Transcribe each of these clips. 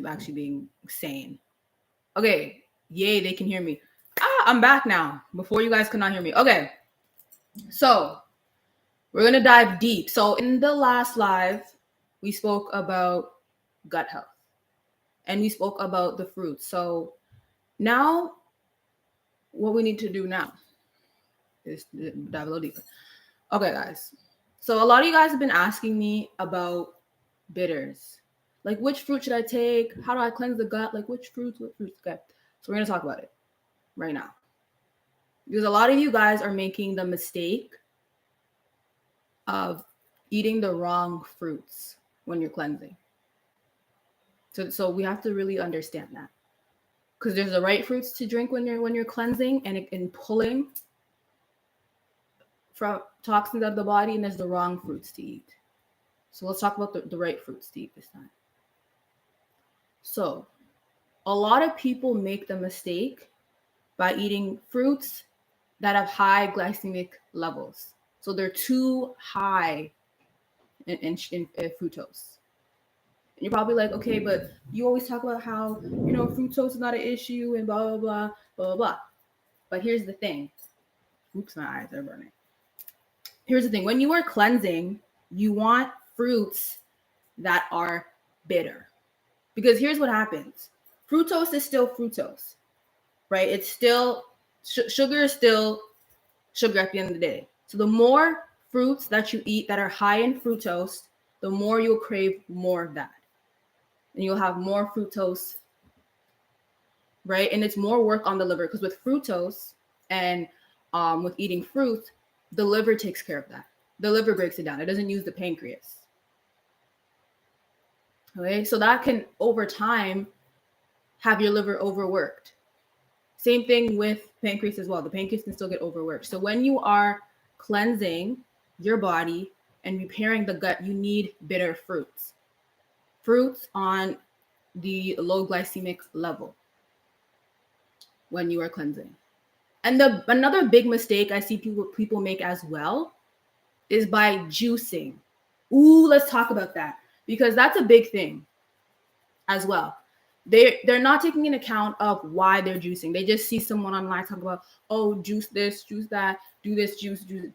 actually being sane. Okay, yay, they can hear me. I'm back now. Before you guys could not hear me. Okay, so we're gonna dive deep. So in the last live, we spoke about gut health and we spoke about the fruits. So now, what we need to do now is dive a little deeper. Okay, guys. So a lot of you guys have been asking me about bitters. Like, which fruit should I take? How do I cleanse the gut? Like, which fruits? What fruits? Okay. So we're going to talk about it right now. Because a lot of you guys are making the mistake of eating the wrong fruits when you're cleansing. So we have to really understand that. Because there's the right fruits to drink when you're cleansing and pulling from toxins out of the body, and there's the wrong fruits to eat. So let's talk about the right fruits to eat this time. So a lot of people make the mistake by eating fruits that have high glycemic levels. So they're too high in fructose. And you're probably like, okay, but you always talk about how, fructose is not an issue and blah, blah, blah, blah, blah. But here's the thing. Oops, my eyes are burning. Here's the thing. When you are cleansing, you want fruits that are bitter. Because here's what happens. Fructose is still fructose, right? It's still, sugar is still sugar at the end of the day. So the more fruits that you eat that are high in fructose, the more you'll crave more of that. And you'll have more fructose, right? And it's more work on the liver because with fructose and with eating fruit, the liver takes care of that. The liver breaks it down. It doesn't use the pancreas. Okay, so that can, over time, have your liver overworked. Same thing with pancreas as well. The pancreas can still get overworked. So when you are cleansing your body and repairing the gut, you need bitter fruits. Fruits on the low glycemic level when you are cleansing. And another big mistake I see people make as well is by juicing. Ooh, let's talk about that because that's a big thing as well. They're not taking into account of why they're juicing. They just see someone online talk about, oh, juice this, juice that, do this juice, do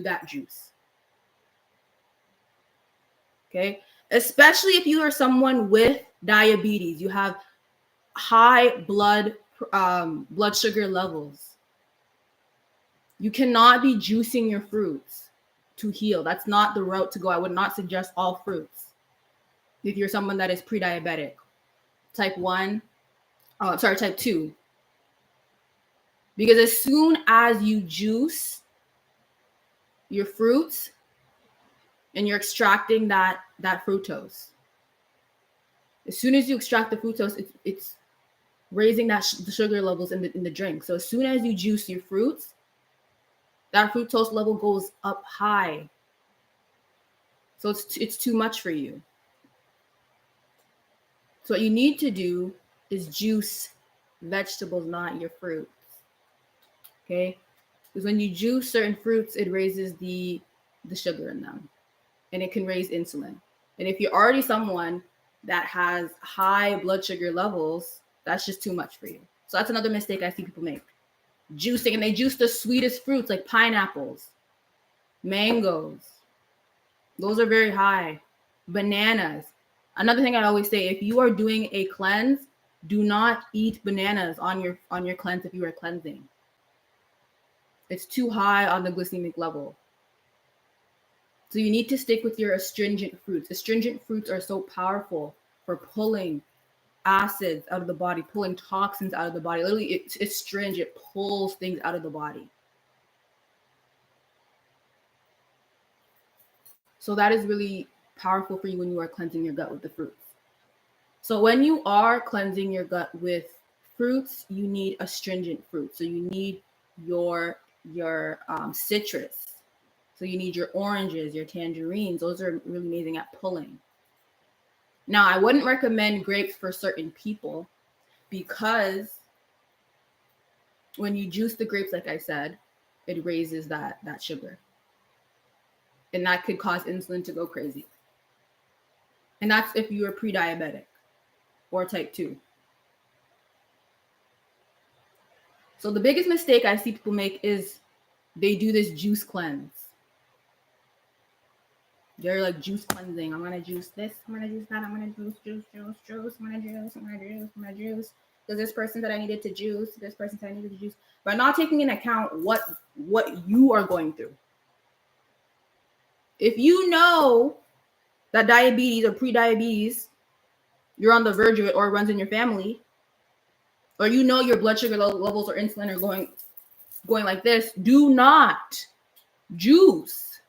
that juice. Okay, especially if you are someone with diabetes, you have high blood sugar levels. You cannot be juicing your fruits to heal. That's not the route to go. I would not suggest all fruits if you're someone that is pre-diabetic. Type 2. Because as soon as you juice your fruits and you're extracting that fructose, as soon as you extract the fructose, it's raising the sugar levels in the drink. So as soon as you juice your fruits, that fructose level goes up high. So it's too much for you. So what you need to do is juice vegetables, not your fruits. Okay? Because when you juice certain fruits, it raises the sugar in them. And it can raise insulin. And if you're already someone that has high blood sugar levels, that's just too much for you. So that's another mistake I see people make. Juicing, and they juice the sweetest fruits like pineapples, mangoes. Those are very high. Bananas. Another thing I always say, if you are doing a cleanse, do not eat bananas on your cleanse if you are cleansing. It's too high on the glycemic level. So you need to stick with your astringent fruits. Astringent fruits are so powerful for pulling acids out of the body, pulling toxins out of the body. Literally, it's astringent. It pulls things out of the body. So that is really powerful for you when you are cleansing your gut with the fruits. So when you are cleansing your gut with fruits, you need astringent fruits. So you need your citrus. So you need your oranges, your tangerines. Those are really amazing at pulling. Now, I wouldn't recommend grapes for certain people because when you juice the grapes, like I said, it raises that sugar. And that could cause insulin to go crazy. And that's if you are pre-diabetic. or type 2. So the biggest mistake I see people make is they do this juice cleanse. They're like juice cleansing. I'm gonna juice this. I'm gonna juice that. I'm gonna juice. I'm gonna juice. Because this person that I needed to juice. This person that I needed to juice. But not taking into account what you are going through. If you know that diabetes or pre-diabetes, you're on the verge of it, or it runs in your family, or you know your blood sugar levels or insulin are going like this, do not juice.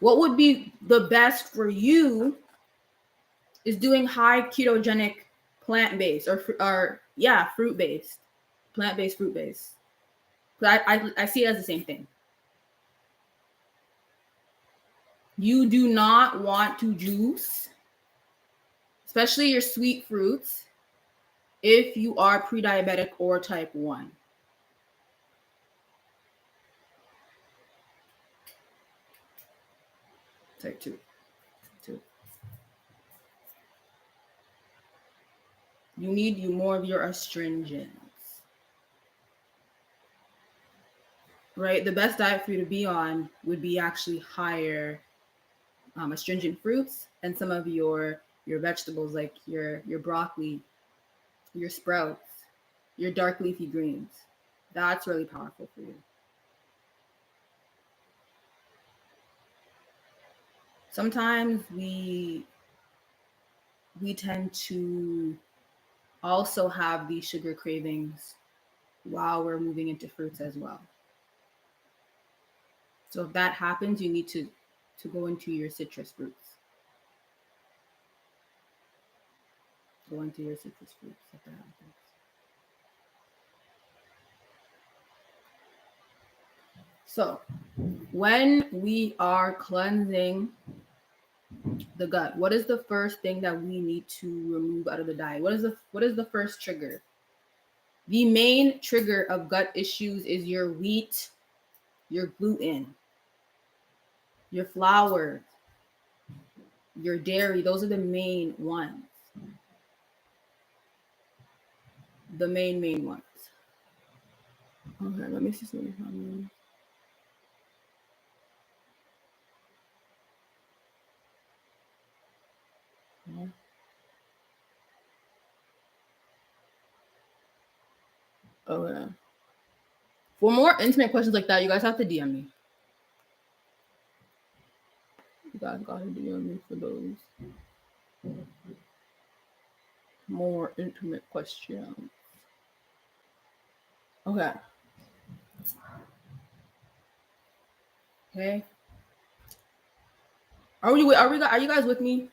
What would be the best for you is doing high ketogenic plant-based or fruit-based, plant-based, fruit-based. I see it as the same thing. You do not want to juice, especially your sweet fruits, if you are pre-diabetic or type 1. Type 2. You need more of your astringents. Right? The best diet for you to be on would be actually higher astringent fruits and some of your vegetables, like your broccoli, your sprouts, your dark leafy greens. That's really powerful for you. Sometimes we tend to also have these sugar cravings while we're moving into fruits as well. So if that happens, you need to go into your citrus fruits. Go into your citrus fruits if that happens. So when we are cleansing the gut, what is the first thing that we need to remove out of the diet? What is the first trigger? The main trigger of gut issues is your wheat, your gluten, your flour, your dairy. Those are the main ones. The main ones. Okay, let me see something. Okay. For more intimate questions like that, you guys have to DM me. You guys gotta DM me for those more intimate questions. Okay. Okay. Are you guys with me?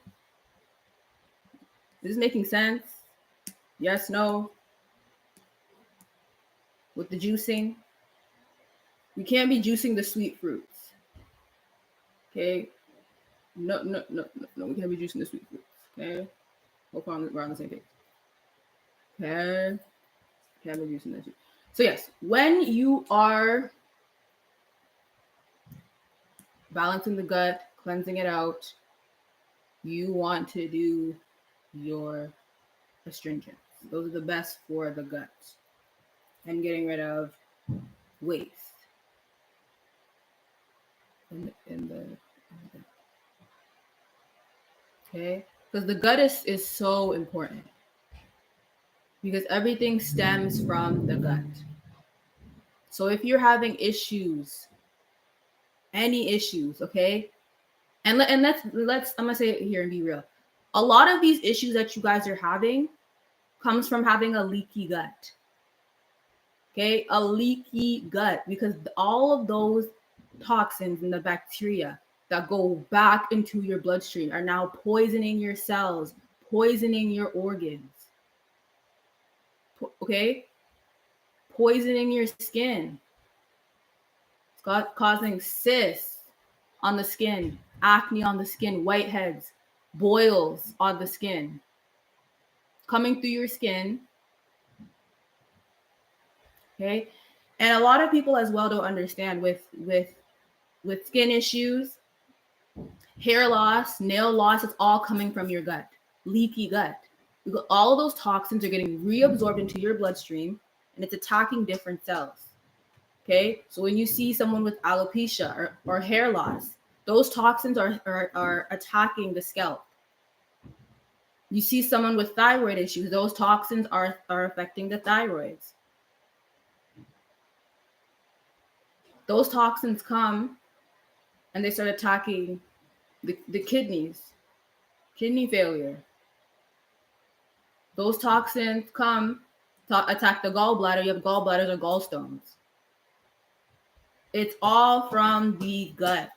Is this making sense? Yes, no. With the juicing, we can't be juicing the sweet fruits. Okay. No. We can't be juicing the sweet fruits. Okay. Hopefully we're on the same page. Okay. Can't be juicing the sweet. So yes, when you are balancing the gut, cleansing it out, you want to do your astringents. Those are the best for the gut and getting rid of waste in the okay, because the gut is so important because everything stems from the gut. So if you're having issues, any issues, okay, and let's I'm gonna say it here and be real. A lot of these issues that you guys are having comes from having a leaky gut. Okay, a leaky gut, because all of those toxins and the bacteria that go back into your bloodstream are now poisoning your cells, poisoning your organs. Okay, poisoning your skin. It's causing cysts on the skin, acne on the skin, whiteheads, boils on the skin, coming through your skin. Okay, and a lot of people as well don't understand with skin issues. hair loss, nail loss, it's all coming from your gut, leaky gut. Because all of those toxins are getting reabsorbed into your bloodstream and it's attacking different cells. Okay, so when you see someone with alopecia or hair loss, those toxins are attacking the scalp. You see someone with thyroid issues, those toxins are affecting the thyroids. Those toxins come and they start attacking the kidneys, kidney failure. Those toxins come to attack the gallbladder. You have gallbladders or gallstones. It's all from the gut.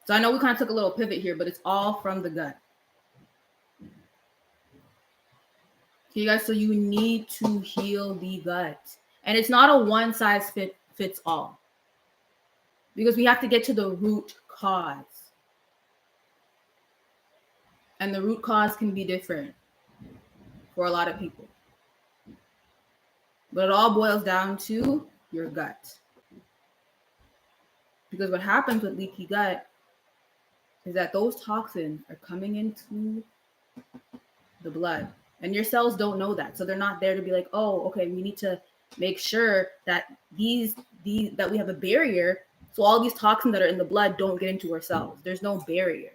So I know we kind of took a little pivot here, but it's all from the gut. Okay, guys, so you need to heal the gut. And it's not a one size fits all. Because we have to get to the root cause. And the root cause can be different for a lot of people. But it all boils down to your gut. Because what happens with leaky gut is that those toxins are coming into the blood. And your cells don't know that. So they're not there to be like, oh, okay, we need to make sure that that we have a barrier so all these toxins that are in the blood don't get into our cells. There's no barrier.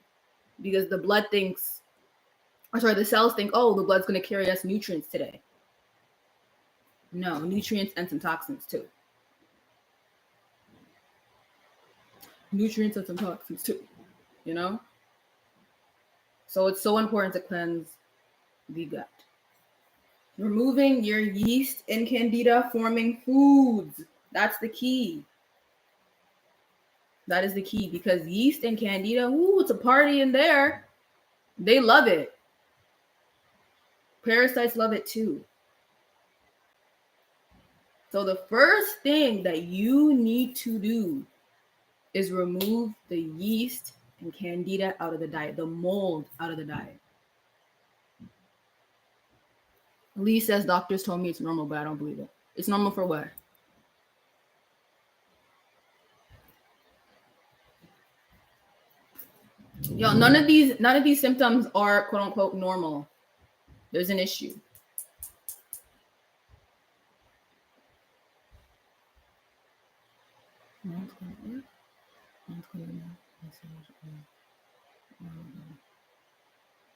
Because the cells think, oh, the blood's going to carry us nutrients today. No, nutrients and some toxins too. Nutrients and some toxins too, you know? So it's so important to cleanse the gut. Removing your yeast and candida forming foods. That's the key. That is the key, because yeast and candida, it's a party in there. They love it. Parasites love it too. So the first thing that you need to do is remove the yeast and candida out of the diet, the mold out of the diet. Lee says doctors told me it's normal, but I don't believe it. It's normal for what? Yo, none of these symptoms are quote unquote normal. There's an issue.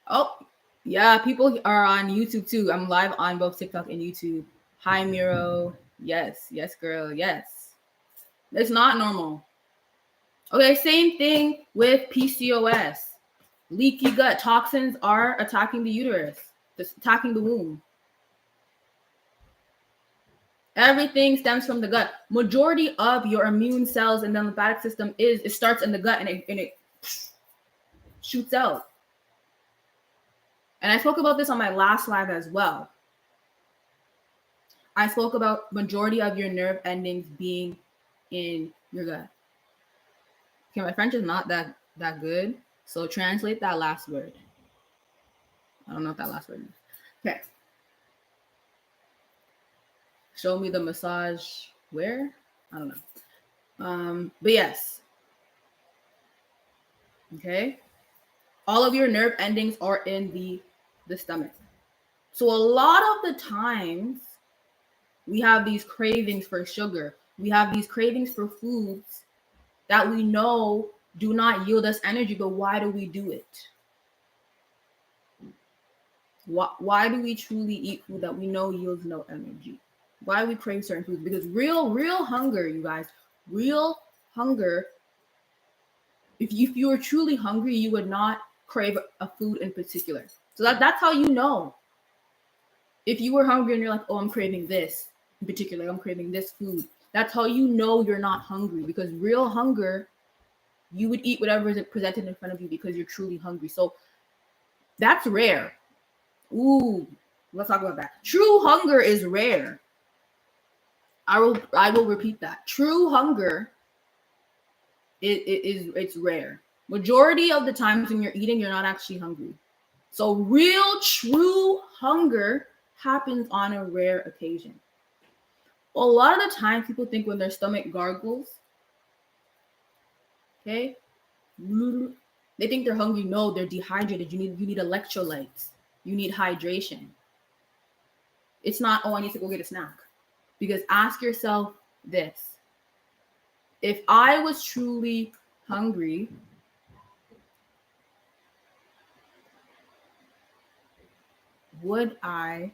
Oh, yeah, people are on YouTube too. I'm live on both TikTok and YouTube. Hi, Miro. Yes, girl. Yes. It's not normal. Okay, same thing with PCOS. Leaky gut. Toxins are attacking the uterus, attacking the womb. Everything stems from the gut. Majority of your immune cells and the lymphatic system it starts in the gut and it shoots out. And I spoke about this on my last live as well. I spoke about majority of your nerve endings being in your gut. Okay, my French is not that good, so translate that last word. I don't know what that last word is. Okay. Show me the massage where? I don't know. But yes. Okay. All of your nerve endings are in the stomach. So a lot of the times we have these cravings for sugar. We have these cravings for foods that we know do not yield us energy, but why do we do it? Why do we truly eat food that we know yields no energy? Why do we crave certain foods? Because real hunger, you guys, real hunger, if you were truly hungry, you would not crave a food in particular. So that's how you know. If you were hungry and you're like, oh, I'm craving this in particular, I'm craving this food. That's how you know you're not hungry, because real hunger, you would eat whatever is presented in front of you because you're truly hungry. So that's rare. Ooh, let's talk about that. True hunger is rare. I will repeat that. True hunger it's rare. Majority of the times when you're eating, you're not actually hungry. So real true hunger happens on a rare occasion. A lot of the time people think when their stomach gargles, Okay. They think they're hungry. No, they're dehydrated. You need electrolytes. You need hydration. It's not, oh, I need to go get a snack. Because ask yourself this. If I was truly hungry, would I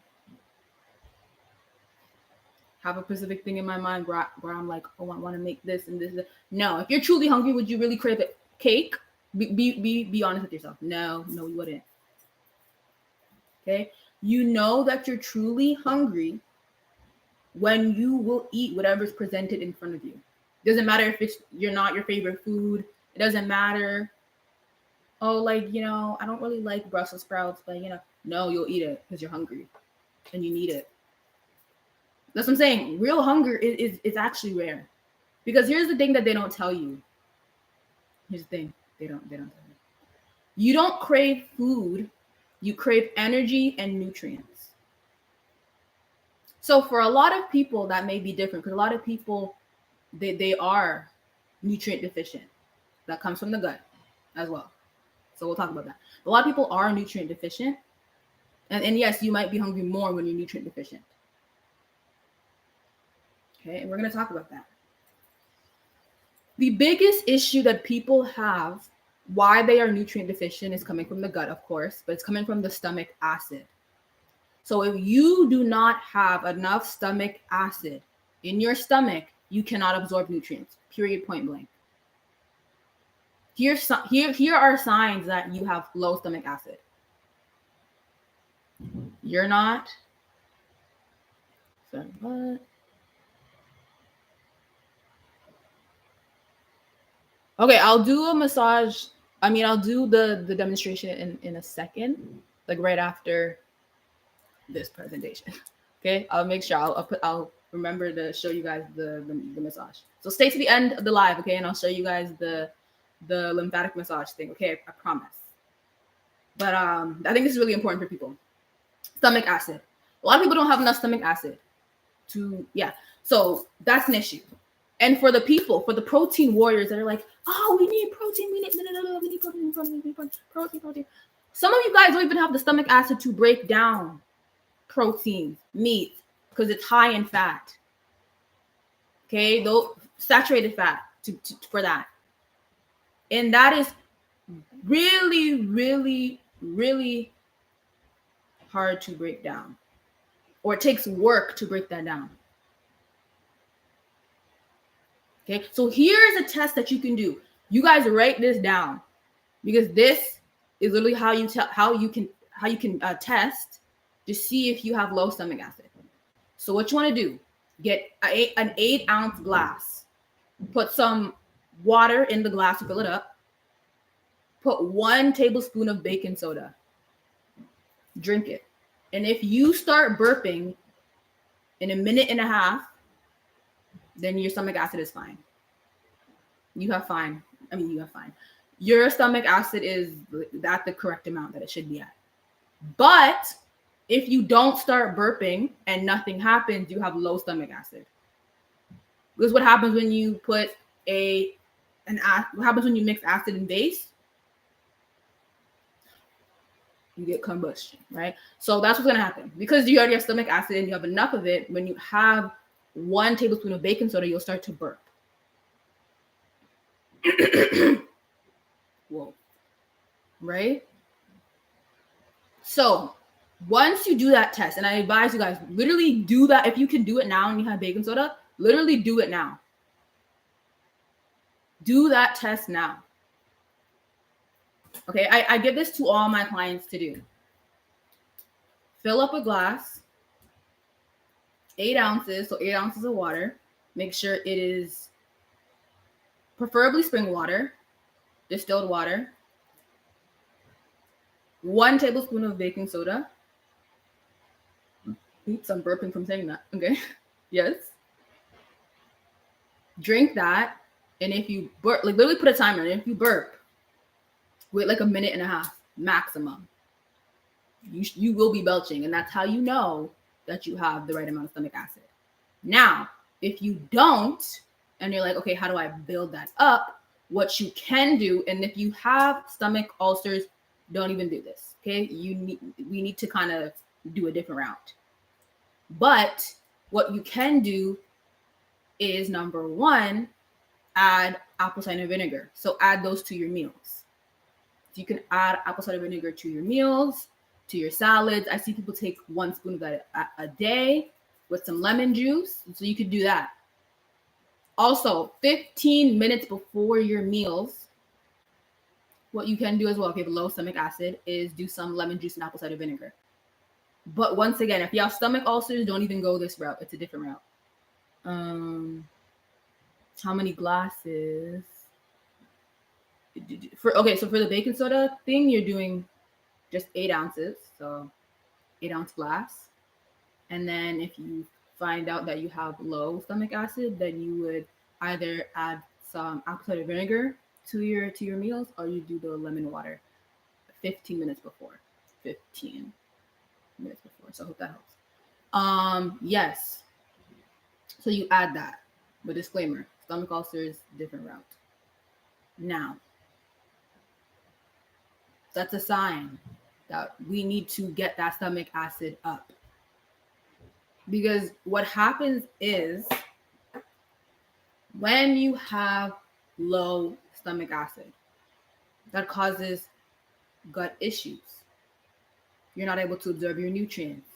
have a specific thing in my mind where I'm like, oh, I want to make this and this. No, if you're truly hungry, would you really crave a cake? Be honest with yourself. No, you wouldn't. Okay, you know that you're truly hungry when you will eat whatever's presented in front of you. Doesn't matter if you're not your favorite food. It doesn't matter. Oh, like, I don't really like Brussels sprouts, but no, you'll eat it because you're hungry and you need it. That's what I'm saying. Real hunger is actually rare. Because here's the thing that they don't tell you. Here's the thing. They don't tell you. You don't crave food. You crave energy and nutrients. So for a lot of people, that may be different because a lot of people, they are nutrient deficient. That comes from the gut as well. So we'll talk about that. A lot of people are nutrient deficient. And yes, you might be hungry more when you're nutrient deficient. Okay, and we're going to talk about that. The biggest issue that people have, why they are nutrient deficient, is coming from the gut, of course, but it's coming from the stomach acid. So if you do not have enough stomach acid in your stomach, you cannot absorb nutrients, period, point blank. Here are signs that you have low stomach acid. You're not. Sorry, what? Okay, I'll do a massage. I'll do the demonstration in a second, like right after this presentation. Okay, I'll make sure I'll remember to show you guys the massage. So stay to the end of the live, okay, and I'll show you guys the lymphatic massage thing. Okay, I promise. But I think this is really important for people. Stomach acid. A lot of people don't have enough stomach acid so that's an issue. And for the protein warriors that are like, oh, we need protein, we need protein. Some of you guys don't even have the stomach acid to break down protein, meat, because it's high in fat. Okay, though saturated fat for that. And that is really, really, really hard to break down. Or it takes work to break that down. Okay, so here's a test that you can do. You guys write this down because this is literally how you can test to see if you have low stomach acid. So what you want to do? Get an 8-ounce glass. Put some water in the glass to fill it up. Put 1 tablespoon of baking soda. Drink it. And if you start burping in a minute and a half, then your stomach acid is fine. You have fine. Your stomach acid is at the correct amount that it should be at. But if you don't start burping and nothing happens, you have low stomach acid. Because what happens when you put what happens when you mix acid and base? You get combustion, right? So that's what's going to happen. Because you already have stomach acid and you have enough of it, when you have 1 tablespoon of baking soda, you'll start to burp. Whoa. Right? So once you do that test, and I advise you guys, literally do that. If you can do it now and you have baking soda, literally do it now. Do that test now. Okay, I give this to all my clients to do. Fill up a glass, 8 ounces, so 8 ounces of water. Make sure it is preferably spring water, distilled water, 1 tablespoon of baking soda. Oops, I'm burping from saying that. Okay, yes. Drink that, and if you burp, like literally put a timer, and if you burp, wait like a minute and a half maximum. You will be belching, and that's how you know that you have the right amount of stomach acid. Now, if you don't, and you're like, okay, how do I build that up? What you can do, and if you have stomach ulcers, don't even do this. Okay, we need to kind of do a different route. But what you can do is, number one, add apple cider vinegar. So add those to your meals. You can add apple cider vinegar to your meals, to your salads. I see people take 1 spoon of that a day with some lemon juice. So you could do that. Also, 15 minutes before your meals, what you can do as well, if you have low stomach acid, is do some lemon juice and apple cider vinegar. But once again, if you have stomach ulcers, don't even go this route. It's a different route. How many glasses? So for the baking soda thing, you're doing just 8 ounces. So 8-ounce glass. And then if you find out that you have low stomach acid, then you would either add some apple cider vinegar to your meals, or you do the lemon water 15 minutes before. 15 minutes before. So I hope that helps. Yes. So you add that. But disclaimer, stomach ulcers, different route. Now, that's a sign that we need to get that stomach acid up. Because what happens is, when you have low stomach acid, that causes gut issues. You're not able to absorb your nutrients.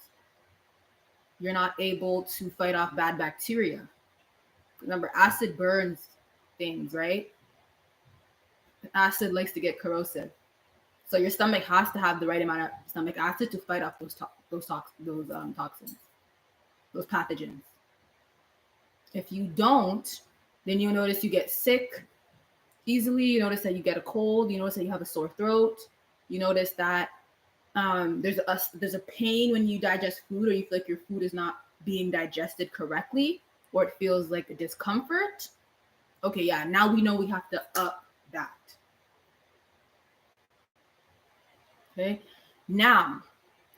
You're not able to fight off bad bacteria. Remember, acid burns things, right? Acid likes to get corrosive. So your stomach has to have the right amount of stomach acid to fight off those toxins, those pathogens. If you don't, then you'll notice you get sick easily. You notice that you get a cold. You notice that you have a sore throat. You notice that there's a pain when you digest food, or you feel like your food is not being digested correctly, or it feels like a discomfort. Okay, yeah, now we know we have to up that. Okay, now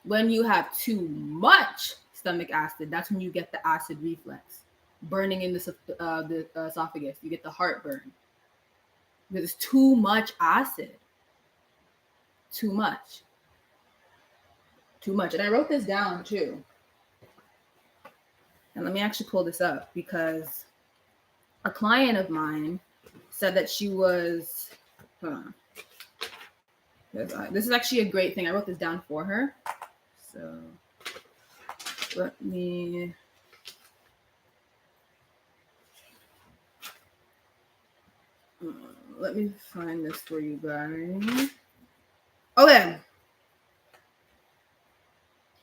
when you have too much stomach acid, that's when you get the acid reflux, burning in the esophagus. You get the heartburn because it's too much acid. Too much. And I wrote this down too. And let me actually pull this up, because a client of mine said that she was, this is actually a great thing. I wrote this down for her. So let me find this for you guys. Okay.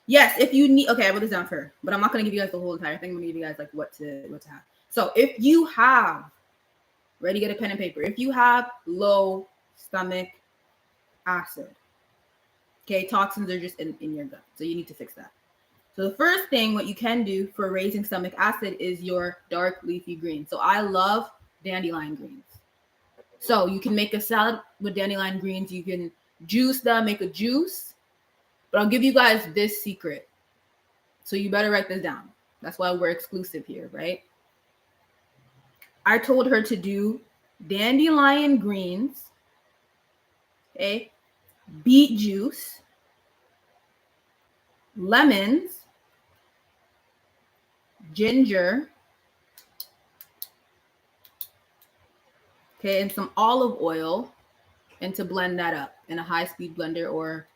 Yes, if you need, okay, I wrote this down for her, but I'm not going to give you guys the whole entire thing. I'm going to give you guys like what to have. So if you have, ready, get a pen and paper. If you have low stomach acid, okay, toxins are just in your gut. So you need to fix that. So the first thing, what you can do for raising stomach acid is your dark leafy greens. So I love dandelion greens. So you can make a salad with dandelion greens. You can juice them, make a juice. But I'll give you guys this secret. So you better write this down. That's why we're exclusive here, right? I told her to do dandelion greens, okay, beet juice, lemons, ginger, okay, and some olive oil, and to blend that up in a high-speed blender or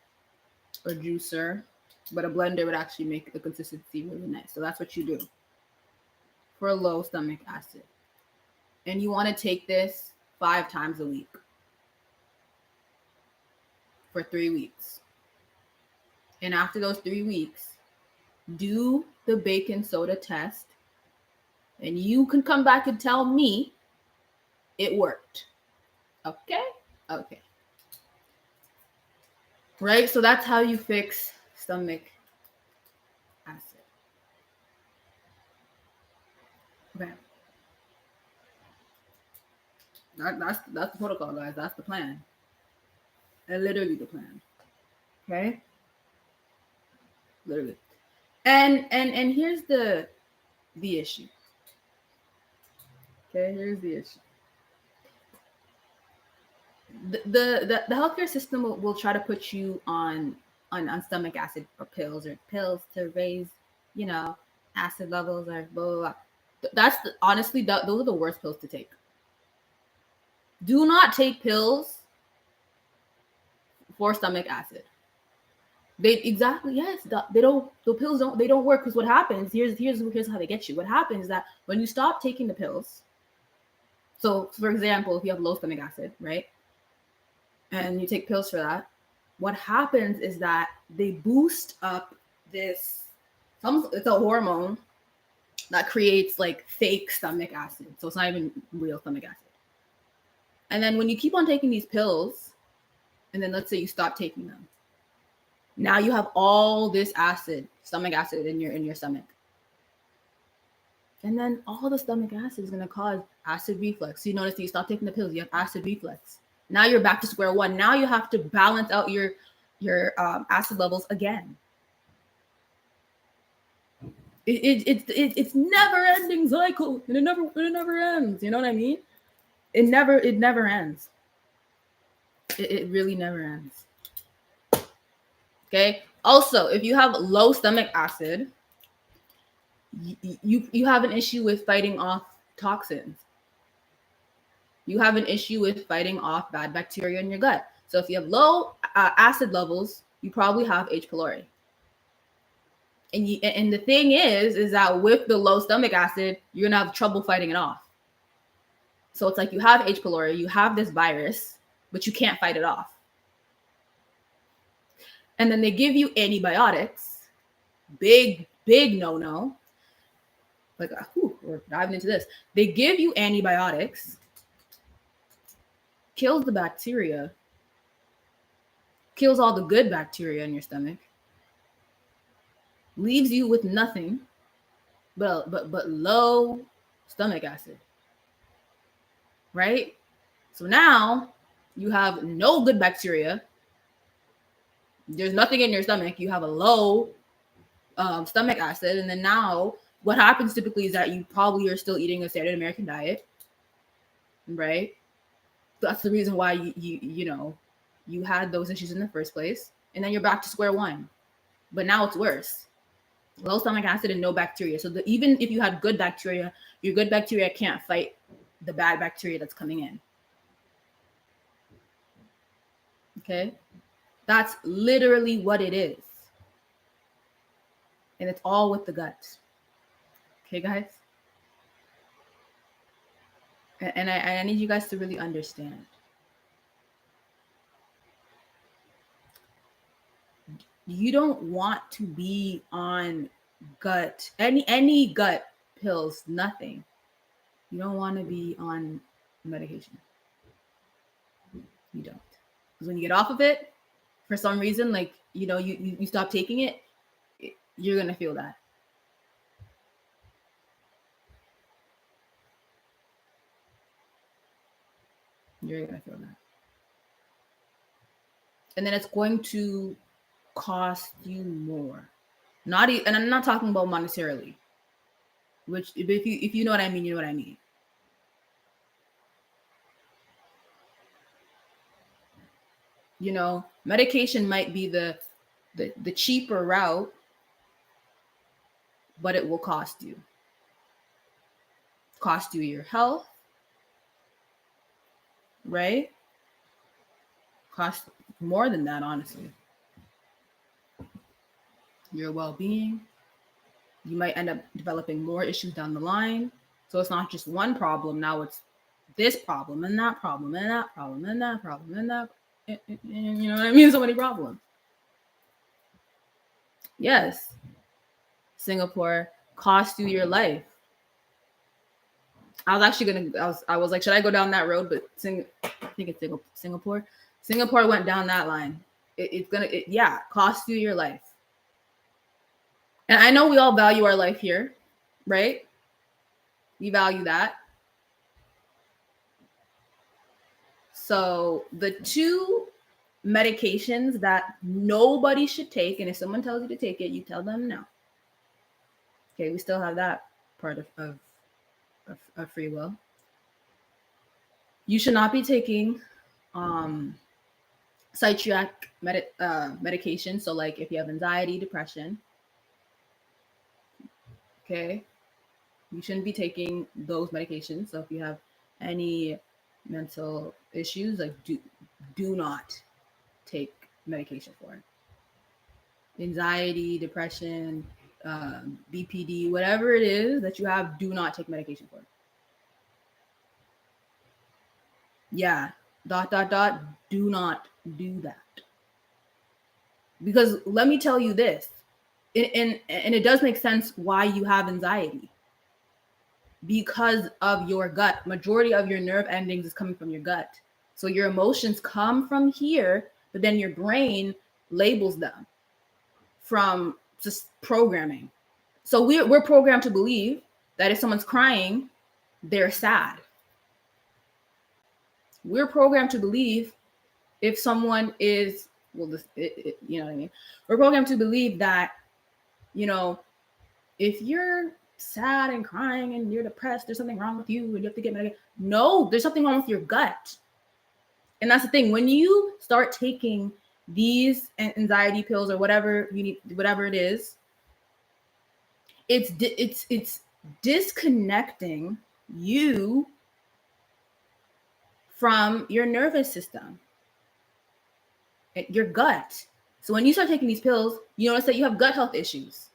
juicer. But a blender would actually make the consistency really nice. So that's what you do for a low stomach acid. And you want to take this 5 times a week for 3 weeks. And after those 3 weeks, do the baking soda test. And you can come back and tell me it worked. Okay? Okay. Right? So that's how you fix stomach acid. Okay. That's the protocol, guys. That's the plan. And literally the plan. Okay? Literally. And here's the issue. Okay, here's the issue. The healthcare system will try to put you on stomach acid or pills to raise, you know, acid levels or blah blah blah. Honestly, those are the worst pills to take. Do not take pills for stomach acid. They exactly yes. They don't. The pills don't. They don't work because what happens? Here's how they get you. What happens is that when you stop taking the pills. So, for example, if you have low stomach acid, right, and you take pills for that, what happens is that they boost up this. It's a hormone that creates like fake stomach acid. So it's not even real stomach acid. And then when you keep on taking these pills, and then let's say you stop taking them, now you have all this acid, stomach acid in your stomach. And then all the stomach acid is going to cause acid reflux. So you notice that you stop taking the pills, you have acid reflux. Now you're back to square one. Now you have to balance out your acid levels again. It's never ending cycle, and it never ends. You know what I mean? It never ends. It really never ends. Okay. Also, if you have low stomach acid, you have an issue with fighting off toxins. You have an issue with fighting off bad bacteria in your gut. So if you have low acid levels, you probably have H. pylori. And the thing is that with the low stomach acid, you're gonna have trouble fighting it off. So it's like you have H. pylori, you have this virus, but you can't fight it off. And then they give you antibiotics. Big no. Like, we're diving into this. They give you antibiotics, kills the bacteria, kills all the good bacteria in your stomach, leaves you with nothing but low stomach acid. Right? So now you have no good bacteria. There's nothing in your stomach. You have a low stomach acid. And then now what happens typically is that you probably are still eating a standard American diet. Right? That's the reason why you had those issues in the first place. And then you're back to square one. But now it's worse. Low stomach acid and no bacteria. So even if you had good bacteria, your good bacteria can't fight the bad bacteria that's coming in. Okay? That's literally what it is. And it's all with the gut. Okay, guys? And I need you guys to really understand. You don't want to be on any gut pills, nothing. You don't want to be on medication. You don't. Because when you get off of it, for some reason, like, you stop taking it, you're going to feel that. You're going to feel that. And then it's going to cost you more. And I'm not talking about monetarily. Which, if you know what I mean, you know what I mean. Medication might be the cheaper route, but it will cost you. Cost you your health, right? Cost more than that, honestly. Your well-being. You might end up developing more issues down the line. So it's not just one problem. Now it's this problem and that problem and that problem and that problem and that. You know what I mean? So many problems. Yes. Singapore cost you your life. I was actually I was like, should I go down that road? But I think it's Singapore. Singapore went down that line. Cost you your life. And I know we all value our life here, right? We value that. So the two medications that nobody should take, and if someone tells you to take it, you tell them no. Okay, we still have that part of free will. You should not be taking psychiatric medication. So like if you have anxiety, depression, okay, you shouldn't be taking those medications. So if you have any mental issues, like do not take medication for it. Anxiety, depression, BPD, whatever it is that you have, do not take medication for it. Yeah, dot dot dot. Do not do that. Because let me tell you this, and it does make sense why you have anxiety, because of your gut. Majority of your nerve endings is coming from your gut. So your emotions come from here, but then your brain labels them from just programming. So we're programmed to believe that if someone's crying, they're sad. We're programmed to believe if someone is, well, you know what I mean? We're programmed to believe that, you know, if you're sad and crying and you're depressed, there's something wrong with you and you have to get medicated. No, there's something wrong with your gut. And that's the thing. When you start taking these anxiety pills or whatever you need, whatever it is, it's disconnecting you from your nervous system, your gut. So when you start taking these pills, you notice that you have gut health issues.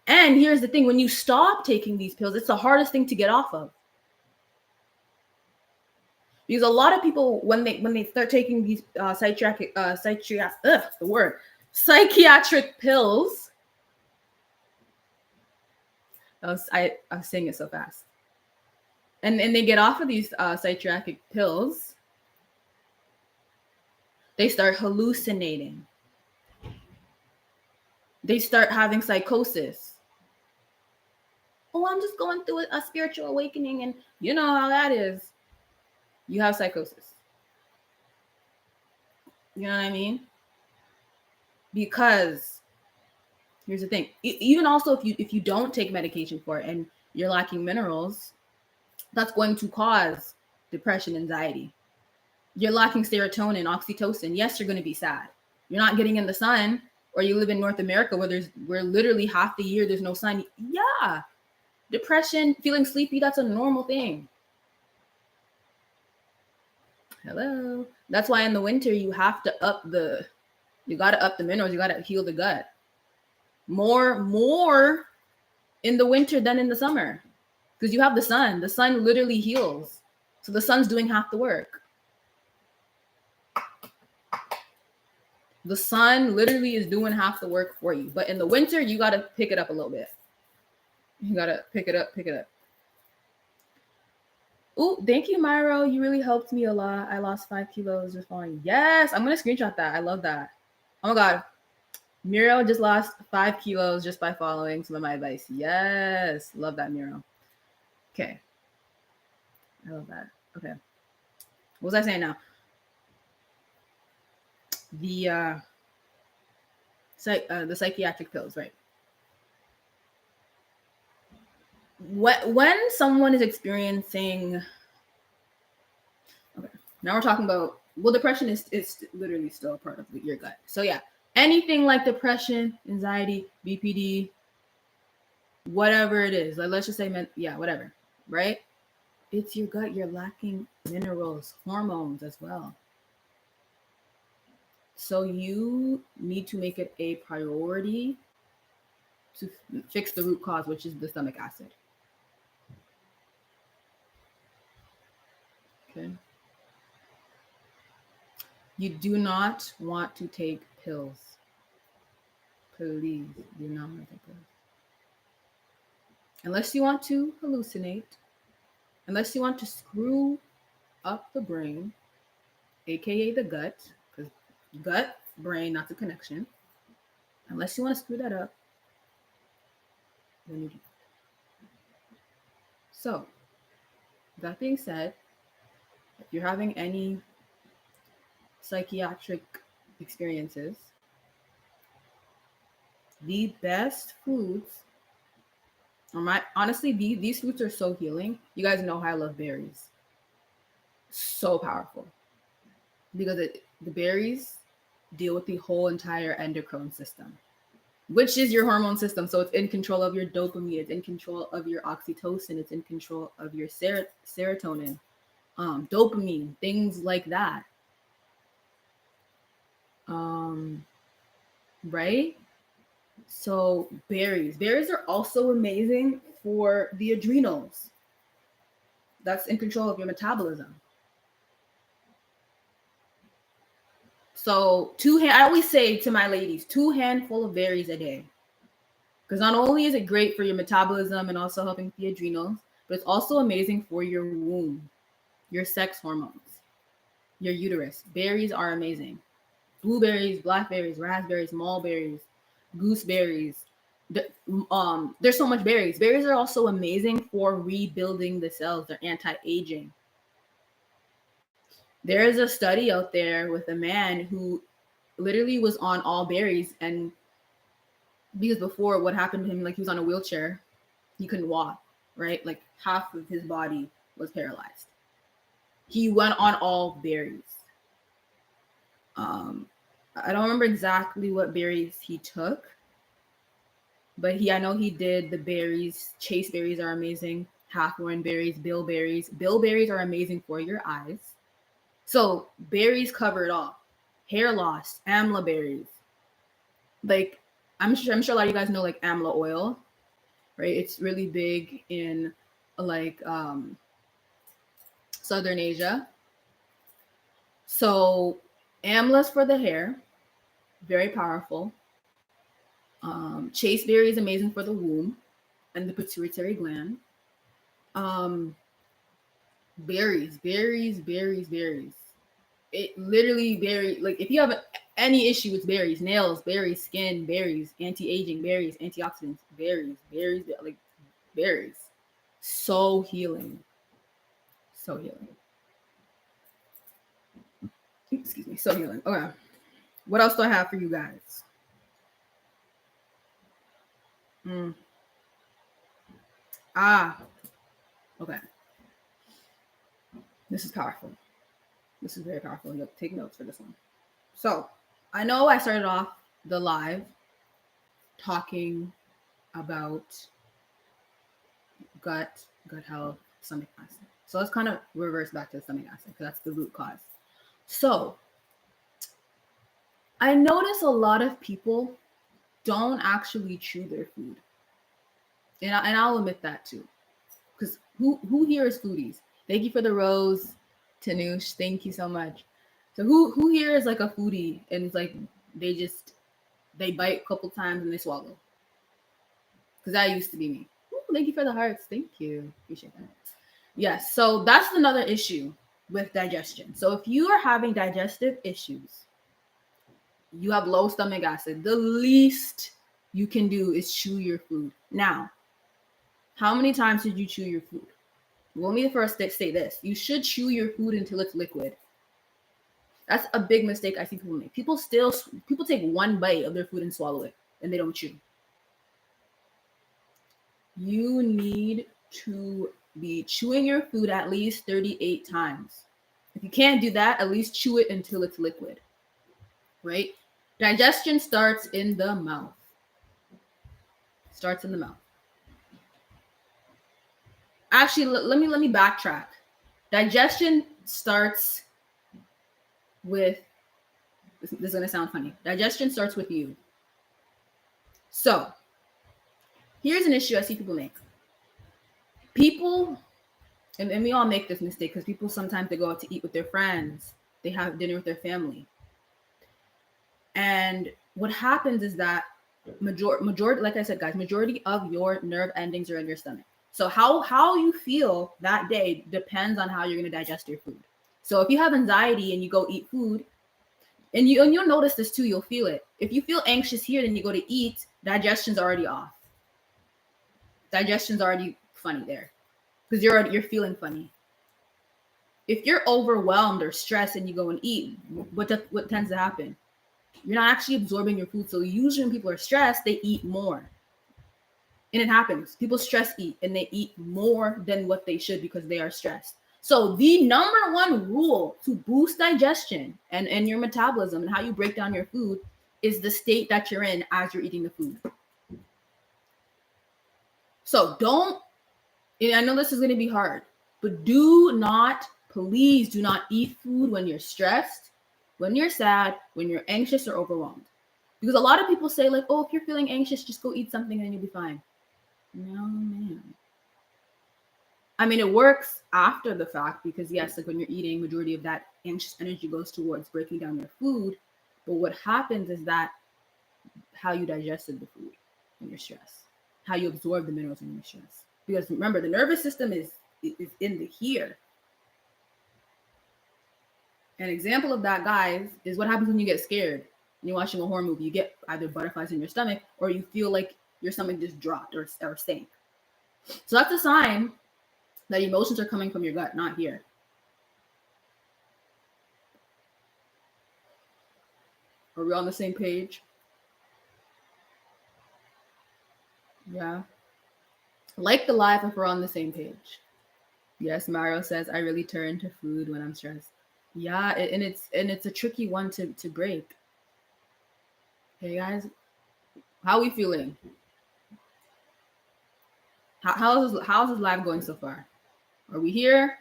And here's the thing, when you stop taking these pills, it's the hardest thing to get off of. Because a lot of people, when they start taking these psychiatric pills, I was saying it so fast, and they get off of these psychiatric pills, they start hallucinating. They start having psychosis. Oh, I'm just going through a spiritual awakening, and you know how that is. You have psychosis. You know what I mean? Because here's the thing. Even also, if you don't take medication for it and you're lacking minerals, that's going to cause depression, anxiety. You're lacking serotonin, oxytocin. Yes, you're going to be sad. You're not getting in the sun, or you live in North America where literally half the year there's no sun. Yeah, depression, feeling sleepy, that's a normal thing. Hello. That's why in the winter you have to you got to up the minerals. You got to heal the gut. More in the winter than in the summer, because you have the sun. The sun literally heals. So the sun's doing half the work. The sun literally is doing half the work for you. But in the winter, you got to pick it up a little bit. You got to pick it up. Oh, thank you, Myro. You really helped me a lot. I lost 5 kilos just following. Yes, I'm going to screenshot that. I love that. Oh my God. Muriel just lost 5 kilos just by following some of my advice. Yes. Love that, Muriel. Okay. I love that. Okay. What was I saying now? The psychiatric pills, right? When someone is experiencing, okay, now we're talking about, well, depression is literally still a part of your gut. So yeah, anything like depression, anxiety, BPD, whatever it is, like let's just say, whatever, right? It's your gut. You're lacking minerals, hormones as well. So you need to make it a priority to fix the root cause, which is the stomach acid. Okay. You do not want to take pills. Please do not want to take pills. Unless you want to hallucinate, unless you want to screw up the brain, aka the gut, because gut, brain, not the connection. Unless you want to screw that up, then you do. So, that being said, if you're having any psychiatric experiences, the best foods, honestly, these fruits are so healing. You guys know how I love berries. So powerful because the berries deal with the whole entire endocrine system, which is your hormone system. So it's in control of your dopamine, it's in control of your oxytocin, it's in control of your serotonin, dopamine, things like that. Right? So berries are also amazing for the adrenals. That's in control of your metabolism. So I always say to my ladies, 2 handful of berries a day. Because not only is it great for your metabolism and also helping with the adrenals, but it's also amazing for your womb, your sex hormones, your uterus. Berries are amazing. Blueberries, blackberries, raspberries, mulberries, gooseberries. There's so much berries. Berries are also amazing for rebuilding the cells. They're anti-aging. There is a study out there with a man who literally was on all berries, and because before what happened to him, like he was on a wheelchair, he couldn't walk, right? Like half of his body was paralyzed. He went on all berries. I don't remember exactly what berries he took, but I know he did the berries. Chase berries are amazing. Hawthorn berries, bilberries. Bilberries are amazing for your eyes. So berries cover it all. Hair loss, amla berries. Like I'm sure a lot of you guys know like amla oil, right? It's really big in like Southern Asia. So amla's for the hair, very powerful. Chasteberry is amazing for the womb and the pituitary gland. Um, berries. It literally like if you have any issue with berries, nails, berries, skin, berries, anti-aging, berries, antioxidants, berries, like berries. So healing. So healing. Excuse me. So healing. Okay. What else do I have for you guys? Okay. This is powerful. This is very powerful. You'll take notes for this one. So I know I started off the live talking about gut health, stomach acid. So let's kind of reverse back to the stomach acid because that's the root cause. So I notice a lot of people don't actually chew their food. And I'll admit that too. Because who here is foodies? Thank you for the rose, Tanush. Thank you so much. So who here is like a foodie and it's like they bite a couple times and they swallow? Because that used to be me. Ooh, thank you for the hearts. Thank you. Appreciate that. Yes. So that's another issue with digestion. So if you are having digestive issues, you have low stomach acid, the least you can do is chew your food. Now, how many times did you chew your food? Let me first say this. You should chew your food until it's liquid. That's a big mistake I see people make. People take one bite of their food and swallow it, and they don't chew. You need to be chewing your food at least 38 times. If you can't do that, at least chew it until it's liquid. Right? Digestion starts in the mouth. Starts in the mouth. Actually, let me backtrack. Digestion starts with this is going to sound funny. Digestion starts with you. So, here's an issue I see people make. People, and we all make this mistake because people sometimes they go out to eat with their friends. They have dinner with their family. And what happens is that majority, like I said, guys, majority of your nerve endings are in your stomach. So how you feel that day depends on how you're going to digest your food. So if you have anxiety and you go eat food, and you'll notice this too, you'll feel it. If you feel anxious here, then you go to eat, digestion's already off. Digestion's already funny there because you're feeling funny. If you're overwhelmed or stressed and you go and eat, what tends to happen? You're not actually absorbing your food. So usually when people are stressed, they eat more. And it happens. People stress eat and they eat more than what they should because they are stressed. So the number one rule to boost digestion and your metabolism and how you break down your food is the state that you're in as you're eating the food. So don't, and I know this is going to be hard, but please do not eat food when you're stressed, when you're sad, when you're anxious or overwhelmed. Because a lot of people say like, oh, if you're feeling anxious, just go eat something and you'll be fine. No, man. I mean, it works after the fact because yes, like when you're eating, majority of that anxious energy goes towards breaking down your food. But what happens is that how you digested the food when you're stressed, how you absorb the minerals when you're stressed. Because remember, the nervous system is in the here. An example of that, guys, is what happens when you get scared. When you're watching a horror movie, you get either butterflies in your stomach or you feel like your stomach just dropped or sank. So that's a sign that emotions are coming from your gut, not here. Are we on the same page? Yeah. Like the live if we're on the same page. Yes, Mario says I really turn to food when I'm stressed. Yeah, and it's a tricky one to break. Hey guys, how are we feeling? How's this live going so far? Are we here?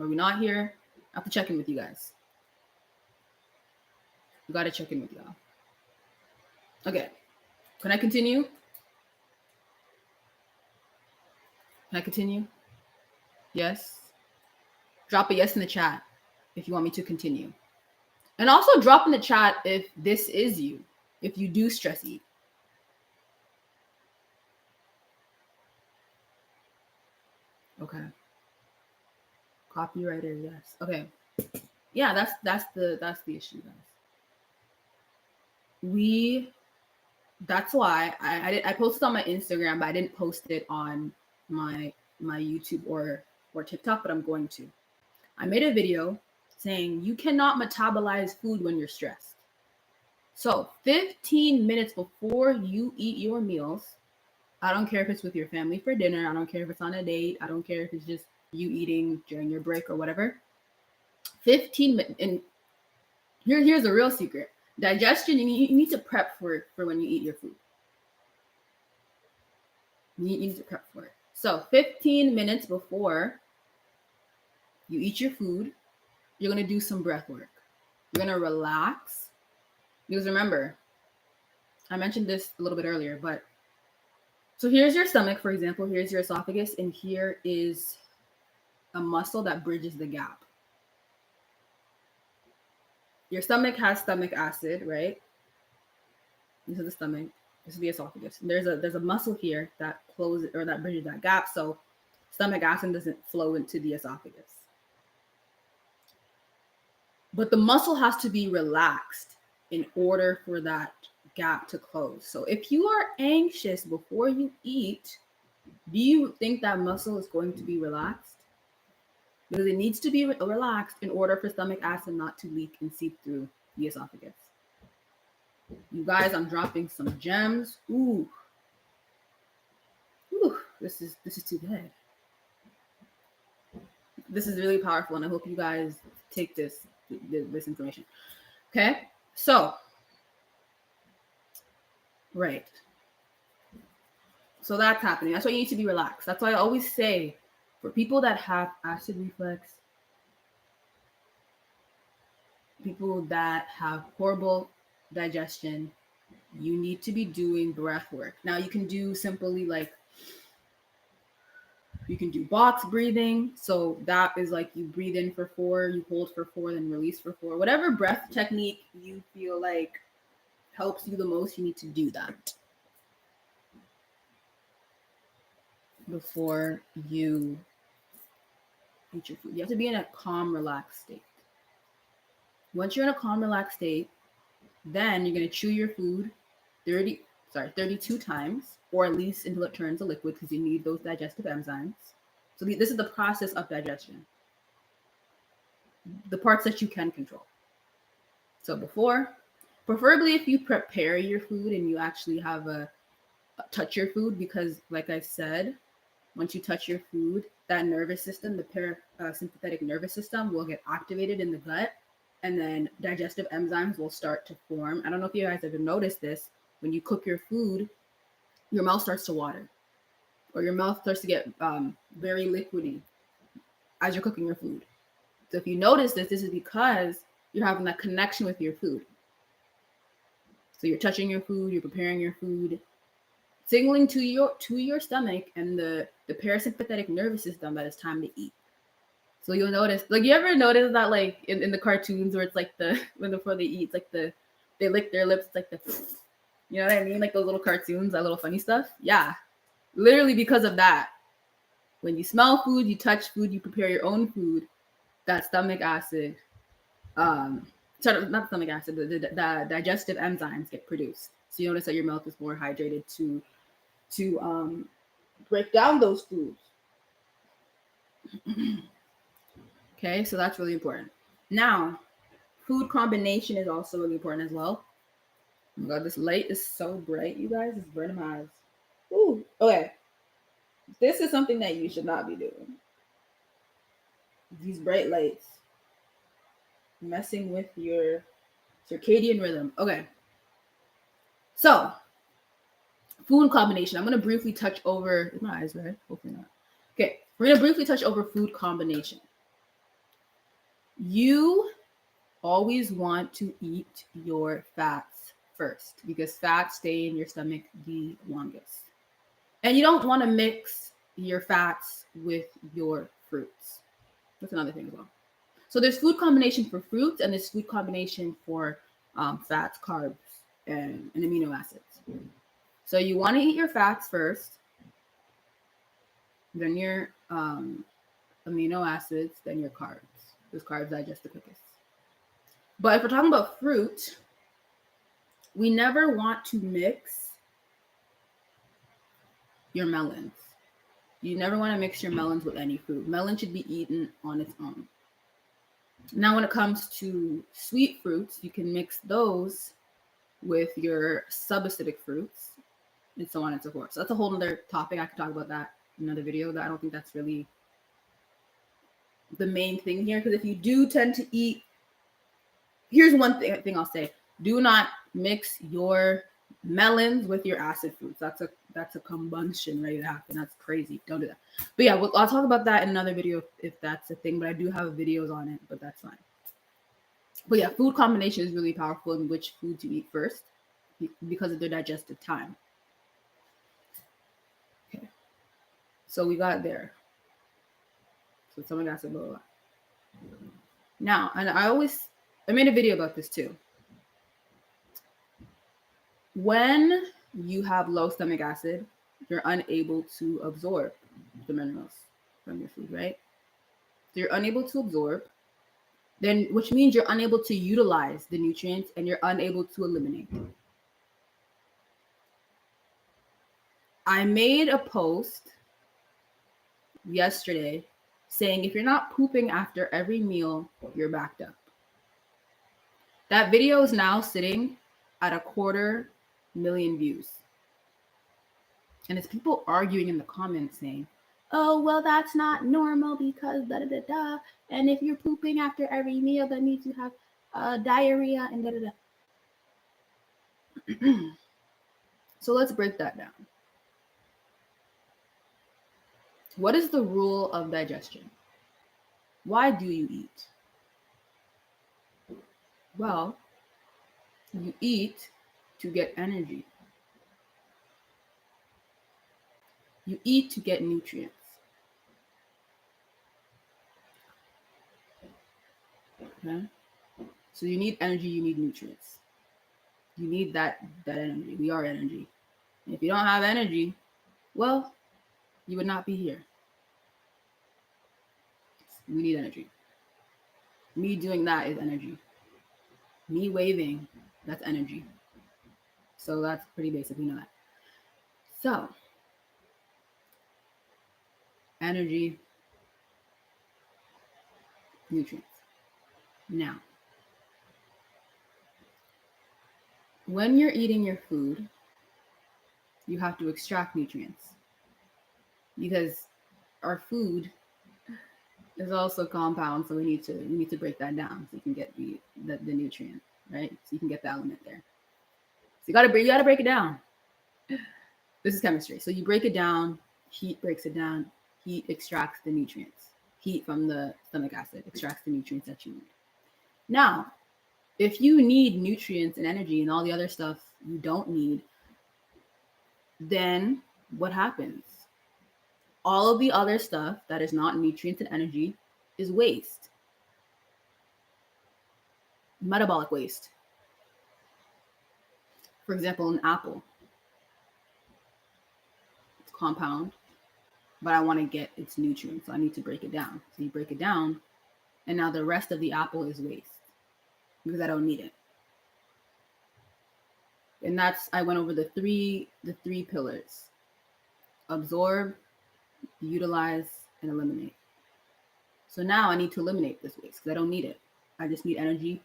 Are we not here? I have to check in with you guys. We gotta check in with y'all. Okay. Can I continue? Can I continue? Yes. Drop a yes in the chat if you want me to continue. And also drop in the chat if this is you, if you do stress eat. Okay. Copywriter, yes. Okay. Yeah, that's the issue, guys. That's why I posted on my Instagram, but I didn't post it on my YouTube or TikTok, but I'm going to. I made a video saying you cannot metabolize food when you're stressed. So 15 minutes before you eat your meals, I don't care if it's with your family for dinner, I don't care if it's on a date, I don't care if it's just you eating during your break or whatever. 15 minutes, and here's a real secret. Digestion, you need to prep for when you eat your food. You need to prep for it. So 15 minutes before you eat your food, you're going to do some breath work. You're going to relax. Because remember, I mentioned this a little bit earlier, but so here's your stomach, for example, here's your esophagus, and here is a muscle that bridges the gap. Your stomach has stomach acid, right? This is the stomach. This is the esophagus. And there's a muscle here that closes or that bridges that gap, so stomach acid doesn't flow into the esophagus. But the muscle has to be relaxed in order for that gap to close. So if you are anxious before you eat, do you think that muscle is going to be relaxed? Because it needs to be relaxed in order for stomach acid not to leak and seep through the esophagus. You guys, I'm dropping some gems. Ooh, this is too good. This is really powerful, and I hope you guys take this information. Okay, so right. So that's happening. That's why you need to be relaxed. That's why I always say for people that have acid reflux, people that have horrible digestion, you need to be doing breath work. Now you can do simply like, you can do box breathing. So that is like you breathe in for 4, you hold for 4, then release for 4. Whatever breath technique you feel like helps you the most, you need to do that before you eat your food. You have to be in a calm, relaxed state. Once you're in a calm, relaxed state, then you're going to chew your food 32 times, or at least until it turns a liquid, because you need those digestive enzymes. So this is the process of digestion. The parts that you can control. So before, preferably if you prepare your food and you actually have a touch your food, because like I said, once you touch your food, that nervous system, the parasympathetic nervous system, will get activated in the gut, and then digestive enzymes will start to form. I don't know if you guys ever noticed this. When you cook your food, your mouth starts to water, or your mouth starts to get very liquidy as you're cooking your food. So if you notice this, this is because you're having that connection with your food. So you're touching your food, you're preparing your food, signaling to your stomach and the parasympathetic nervous system that it's time to eat. So you'll notice, like, you ever notice that, like, in the cartoons where it's like when before they eat, it's like they lick their lips, like you know what I mean? Like those little cartoons, that little funny stuff. Yeah, literally because of that. When you smell food, you touch food, you prepare your own food, that stomach acid, sort of not stomach acid, the digestive enzymes get produced. So you notice that your mouth is more hydrated to break down those foods. Okay, so that's really important. Now, food combination is also really important as well. Oh my god, this light is so bright, you guys. It's burning my eyes. Ooh, okay. This is something that you should not be doing. These bright lights messing with your circadian rhythm. Okay. So, food combination. I'm going to briefly touch over. Is my eyes red? Hopefully not. Okay. We're going to briefly touch over food combination. You always want to eat your fats first because fats stay in your stomach the longest. And you don't want to mix your fats with your fruits. That's another thing as well. So there's food combination for fruits and there's food combination for fats, carbs, and amino acids. So you want to eat your fats first, then your amino acids, then your carbs. Those carbs digest the quickest. But if we're talking about fruit, we never want to mix your melons. You never want to mix your melons with any fruit. Melon should be eaten on its own. Now, when it comes to sweet fruits, you can mix those with your subacidic fruits and so on and so forth. So that's a whole other topic. I could talk about that in another video. That I don't think that's really the main thing here. Because if you do tend to eat, here's one thing I'll say: do not mix your melons with your acid fruits. That's a combustion ready to happen. That's crazy. Don't do that. But yeah, I'll talk about that in another video if that's a thing. But I do have videos on it, but that's fine. But yeah, food combination is really powerful in which food to eat first because of their digestive time. Okay, so we got there. So someone got some blah, blah, blah. Now, and I made a video about this too. When you have low stomach acid, you're unable to absorb the minerals from your food, right? So you're unable to absorb, then which means you're unable to utilize the nutrients and you're unable to eliminate. I made a post yesterday saying if you're not pooping after every meal, you're backed up. That video is now sitting at 250,000 views. And it's people arguing in the comments saying, oh, well, that's not normal because da da da da. And if you're pooping after every meal, that means you have diarrhea and da da da. So let's break that down. What is the rule of digestion? Why do you eat? Well, you eat to get energy. You eat to get nutrients. Okay? So you need energy, you need nutrients. You need that energy. We are energy. And if you don't have energy, well, you would not be here. We need energy. Me doing that is energy. Me waving, that's energy. So that's pretty basic. We know that. So, energy, nutrients. Now, when you're eating your food, you have to extract nutrients. because our food is also compound, so we need to break that down so you can get the nutrient, right? So you can get the element there. So you gotta break it down. This is chemistry. So you break it down, heat breaks it down, heat extracts the nutrients. Heat from the stomach acid extracts the nutrients that you need. Now, if you need nutrients and energy and all the other stuff you don't need, then what happens? All of the other stuff that is not nutrients and energy is waste. Metabolic waste. For example, an apple. It's compound, but I want to get its nutrients, so I need to break it down. So you break it down, and now the rest of the apple is waste because I don't need it. And that's, I went over the three pillars: absorb, utilize, and eliminate. So now I need to eliminate this waste because I don't need it. I just need energy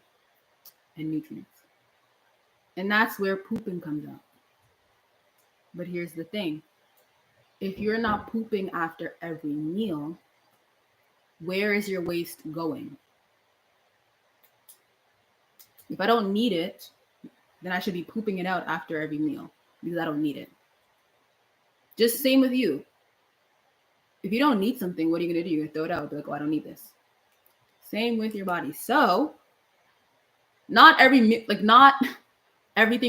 and nutrients. And that's where pooping comes out. But here's the thing. If you're not pooping after every meal, where is your waste going? If I don't need it, then I should be pooping it out after every meal because I don't need it. Just same with you. If you don't need something, what are you going to do? You're going to throw it out. Be like, oh, I don't need this. Same with your body. So not everything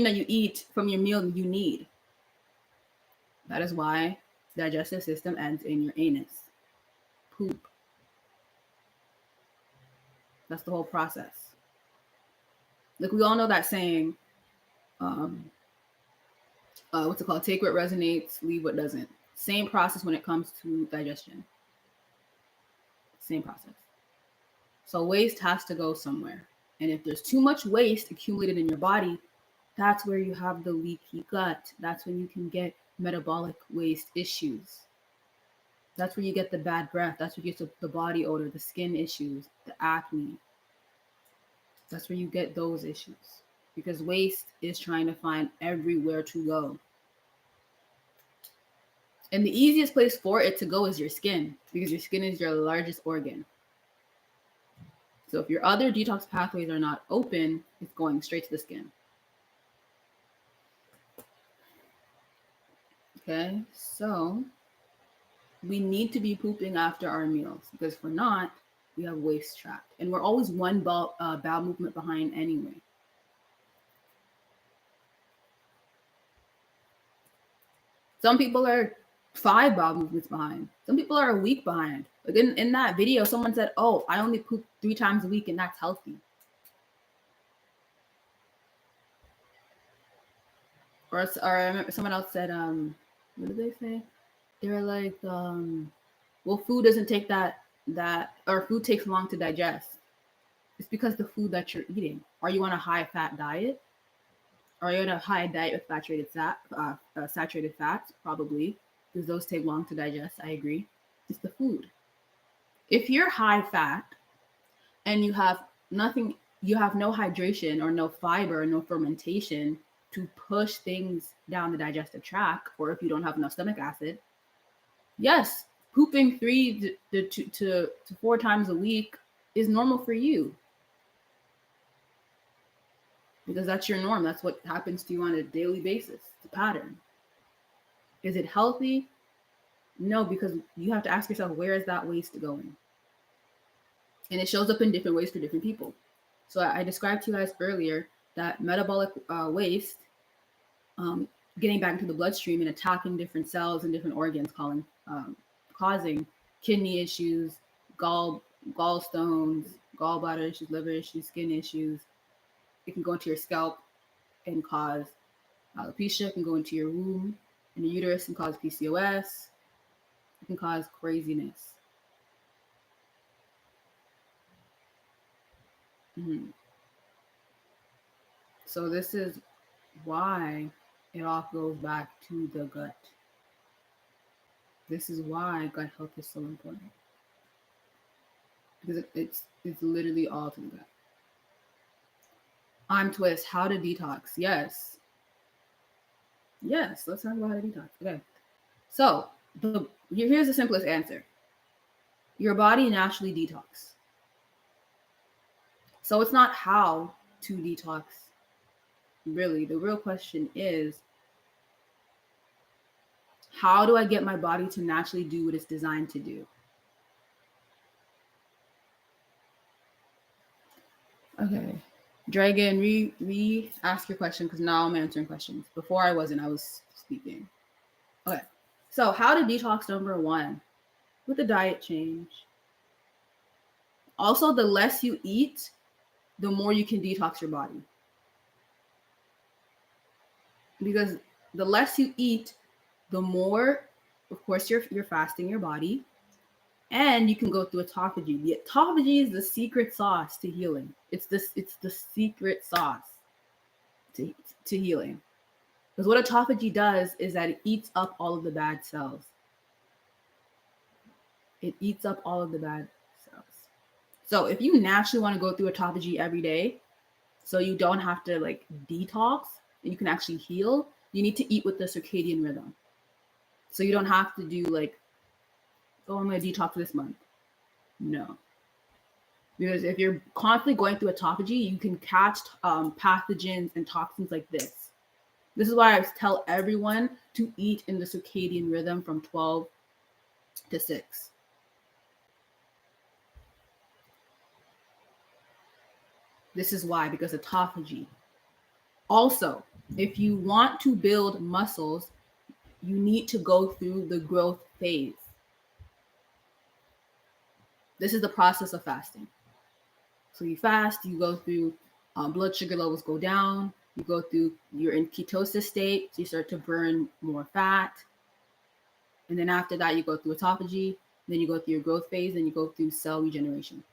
that you eat from your meal you need. That is why digestive system ends in your anus. Poop. That's the whole process. Like, we all know that saying, what's it called? Take what resonates, leave what doesn't. Same process when it comes to digestion. Same process. So waste has to go somewhere. And if there's too much waste accumulated in your body, that's where you have the leaky gut. That's when you can get metabolic waste issues. That's where you get the bad breath. That's where you get the body odor, the skin issues, the acne. That's where you get those issues. Because waste is trying to find everywhere to go. And the easiest place for it to go is your skin, because your skin is your largest organ. So if your other detox pathways are not open, it's going straight to the skin. Okay, so we need to be pooping after our meals, because if we're not, we have waste trapped. And we're always one bowel movement behind anyway. Some people are 5 bowel movements behind. Some people are a week behind. Like in that video, someone said, oh, I only poop 3 times a week and that's healthy. Or I remember someone else said, what did they say? They were like, well, food doesn't take that, or food takes long to digest. It's because the food that you're eating. Are you on a high fat diet? Are you on a high diet with saturated fats? Probably, because those take long to digest. I agree. It's the food. If you're high fat and you have nothing, you have no hydration or no fiber, or no fermentation to push things down the digestive tract, or if you don't have enough stomach acid, yes, pooping 3 to 4 times a week is normal for you. Because that's your norm. That's what happens to you on a daily basis. It's a pattern. Is it healthy? No, because you have to ask yourself, where is that waste going? And it shows up in different ways for different people. So I described to you guys earlier that metabolic waste, getting back into the bloodstream and attacking different cells and different organs, causing kidney issues, gallstones, gallbladder issues, liver issues, skin issues. It can go into your scalp and cause alopecia. It can go into your womb and your uterus and cause PCOS. It can cause craziness. Mm-hmm. So this is why it all goes back to the gut. This is why gut health is so important. Because it's literally all to the gut. I'm Twist, how to detox. Yes, let's talk about how to detox. Okay. So Here's the simplest answer. Your body naturally detox. So it's not how to detox. Really, the real question is, how do I get my body to naturally do what it's designed to do? Okay. Dragon, ask your question because now I'm answering questions. Before I wasn't, I was speaking. Okay. So, how to detox number one? With a diet change. Also, the less you eat, the more you can detox your body. Because the less you eat, the more, of course, you're fasting your body, and you can go through autophagy. The autophagy is the secret sauce to healing. It's the secret sauce to, to healing. Because what autophagy does is that it eats up all of the bad cells. It eats up all of the bad cells. So if you naturally want to go through autophagy every day, so you don't have to like detox, and you can actually heal, you need to eat with the circadian rhythm. So you don't have to do like, oh, I'm going to detox this month. No. Because if you're constantly going through autophagy, you can catch pathogens and toxins like this. This is why I tell everyone to eat in the circadian rhythm from 12 to 6. This is why, because autophagy. Also, if you want to build muscles, you need to go through the growth phase. This is the process of fasting. So you fast, you go through blood sugar levels go down, you go through, you're in ketosis state, so you start to burn more fat. And then after that, you go through autophagy, then you go through your growth phase, and you go through cell regeneration.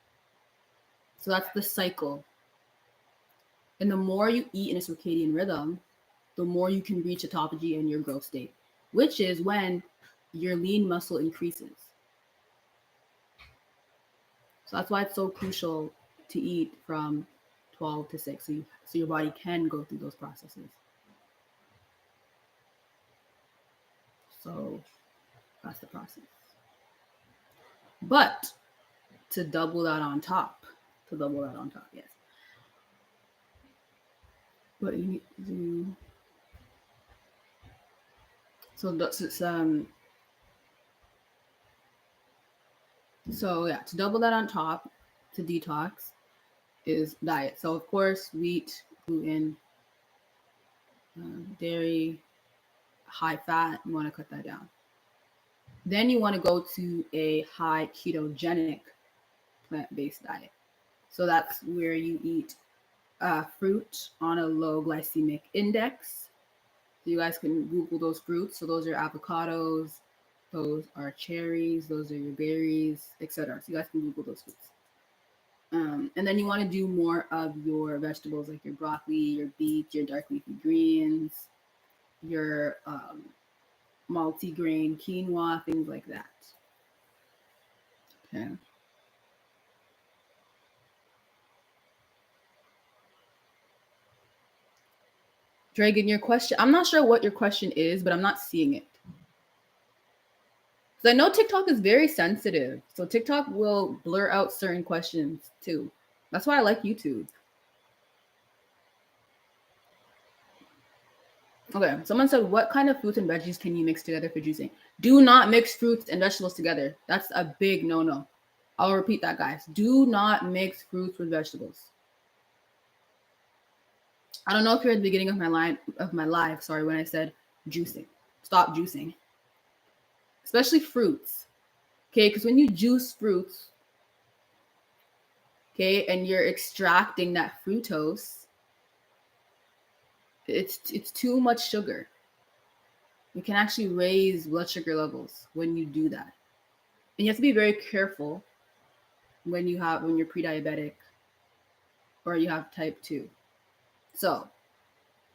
So that's the cycle. And the more you eat in a circadian rhythm, the more you can reach autophagy in your growth state, which is when your lean muscle increases. So that's why it's so crucial to eat from 12 to 6, so your body can go through those processes. So that's the process. But to double that on top, yes. But you need to do, so yeah, to double that on top, to detox, is diet. So of course, wheat, gluten, dairy, high fat, you want to cut that down. Then you want to go to a high ketogenic plant-based diet. So that's where you eat fruit on a low glycemic index. So you guys can Google those fruits. So those are avocados, those are cherries, those are your berries, etc. So you guys can Google those fruits. And then you want to do more of your vegetables, like your broccoli, your beets, your dark leafy greens, your multi-grain quinoa, things like that. Okay. Dragon, your question, I'm not sure what your question is, but I'm not seeing it. Because I know TikTok is very sensitive. So TikTok will blur out certain questions too. That's why I like YouTube. Okay, someone said, what kind of fruits and veggies can you mix together for juicing? Do not mix fruits and vegetables together. That's a big no-no. I'll repeat that, guys. Do not mix fruits with vegetables. I don't know if you're at the beginning of my live, sorry, when I said juicing. Stop juicing. Especially fruits. Okay, because when you juice fruits, okay, and you're extracting that fructose, it's too much sugar. You can actually raise blood sugar levels when you do that. And you have to be very careful when you're pre-diabetic or you have type 2. So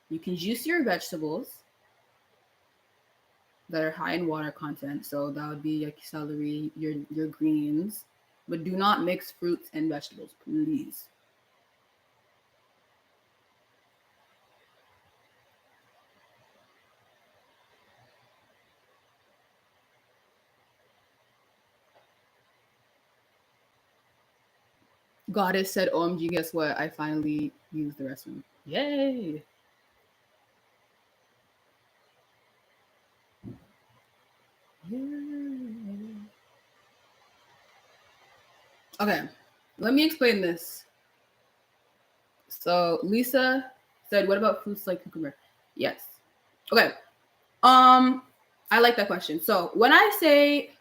you can juice your vegetables that are high in water content. So that would be like celery, your greens, but do not mix fruits and vegetables, please. Goddess said, OMG, guess what? I finally used the restroom. Yay. Okay, let me explain this. So Lisa said, what about fruits like cucumber? Yes. Okay. I like that question. So when I say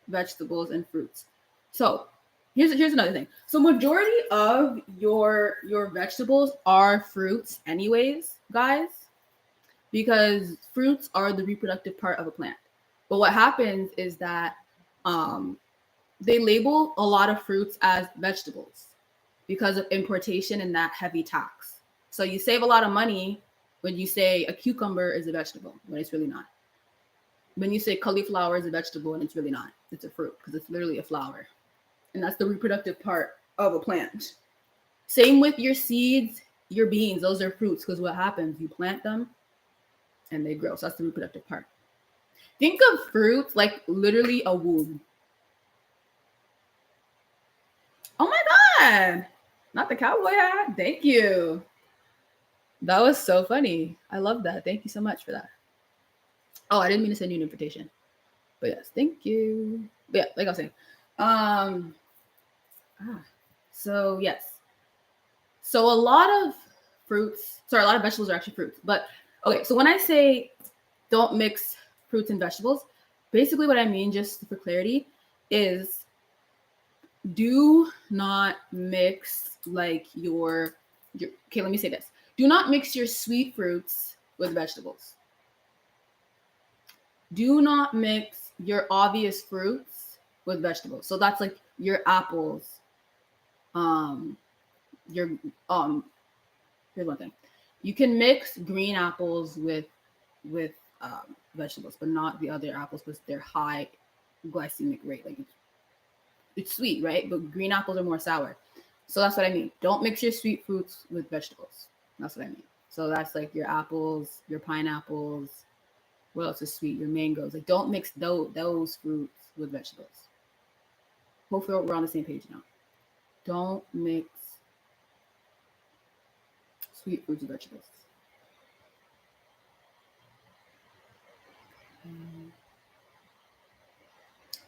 vegetables and fruits, so here's another thing. So majority of your vegetables are fruits anyways, guys, because fruits are the reproductive part of a plant. But what happens is that they label a lot of fruits as vegetables because of importation and that heavy tax. So you save a lot of money when you say a cucumber is a vegetable, when it's really not. When you say cauliflower is a vegetable and it's really not, it's a fruit because it's literally a flower. And that's the reproductive part of a plant. Same with your seeds, your beans, those are fruits because what happens, you plant them and they grow. So that's the reproductive part. Think of fruits like literally a womb. Oh my God. Not the cowboy hat. Thank you. That was so funny. I love that. Thank you so much for that. Oh, I didn't mean to send you an invitation. But yes, thank you. But yeah, like I was saying. Um so yes. So a lot of a lot of vegetables are actually fruits. But okay, so when I say don't mix fruits and vegetables, basically what I mean, just for clarity, is do not mix like your okay, let me say this. Do not mix your sweet fruits with vegetables. Do not mix your obvious fruits with vegetables. So that's like your apples, your here's one thing. You can mix green apples with vegetables, but not the other apples because they're high glycemic rate. Like it's sweet, right? But green apples are more sour. So that's what I mean. Don't mix your sweet fruits with vegetables. That's what I mean. So that's like your apples, your pineapples. What else is sweet? Your mangoes. Like don't mix those fruits with vegetables. Hopefully we're on the same page now. Don't mix sweet fruits with vegetables.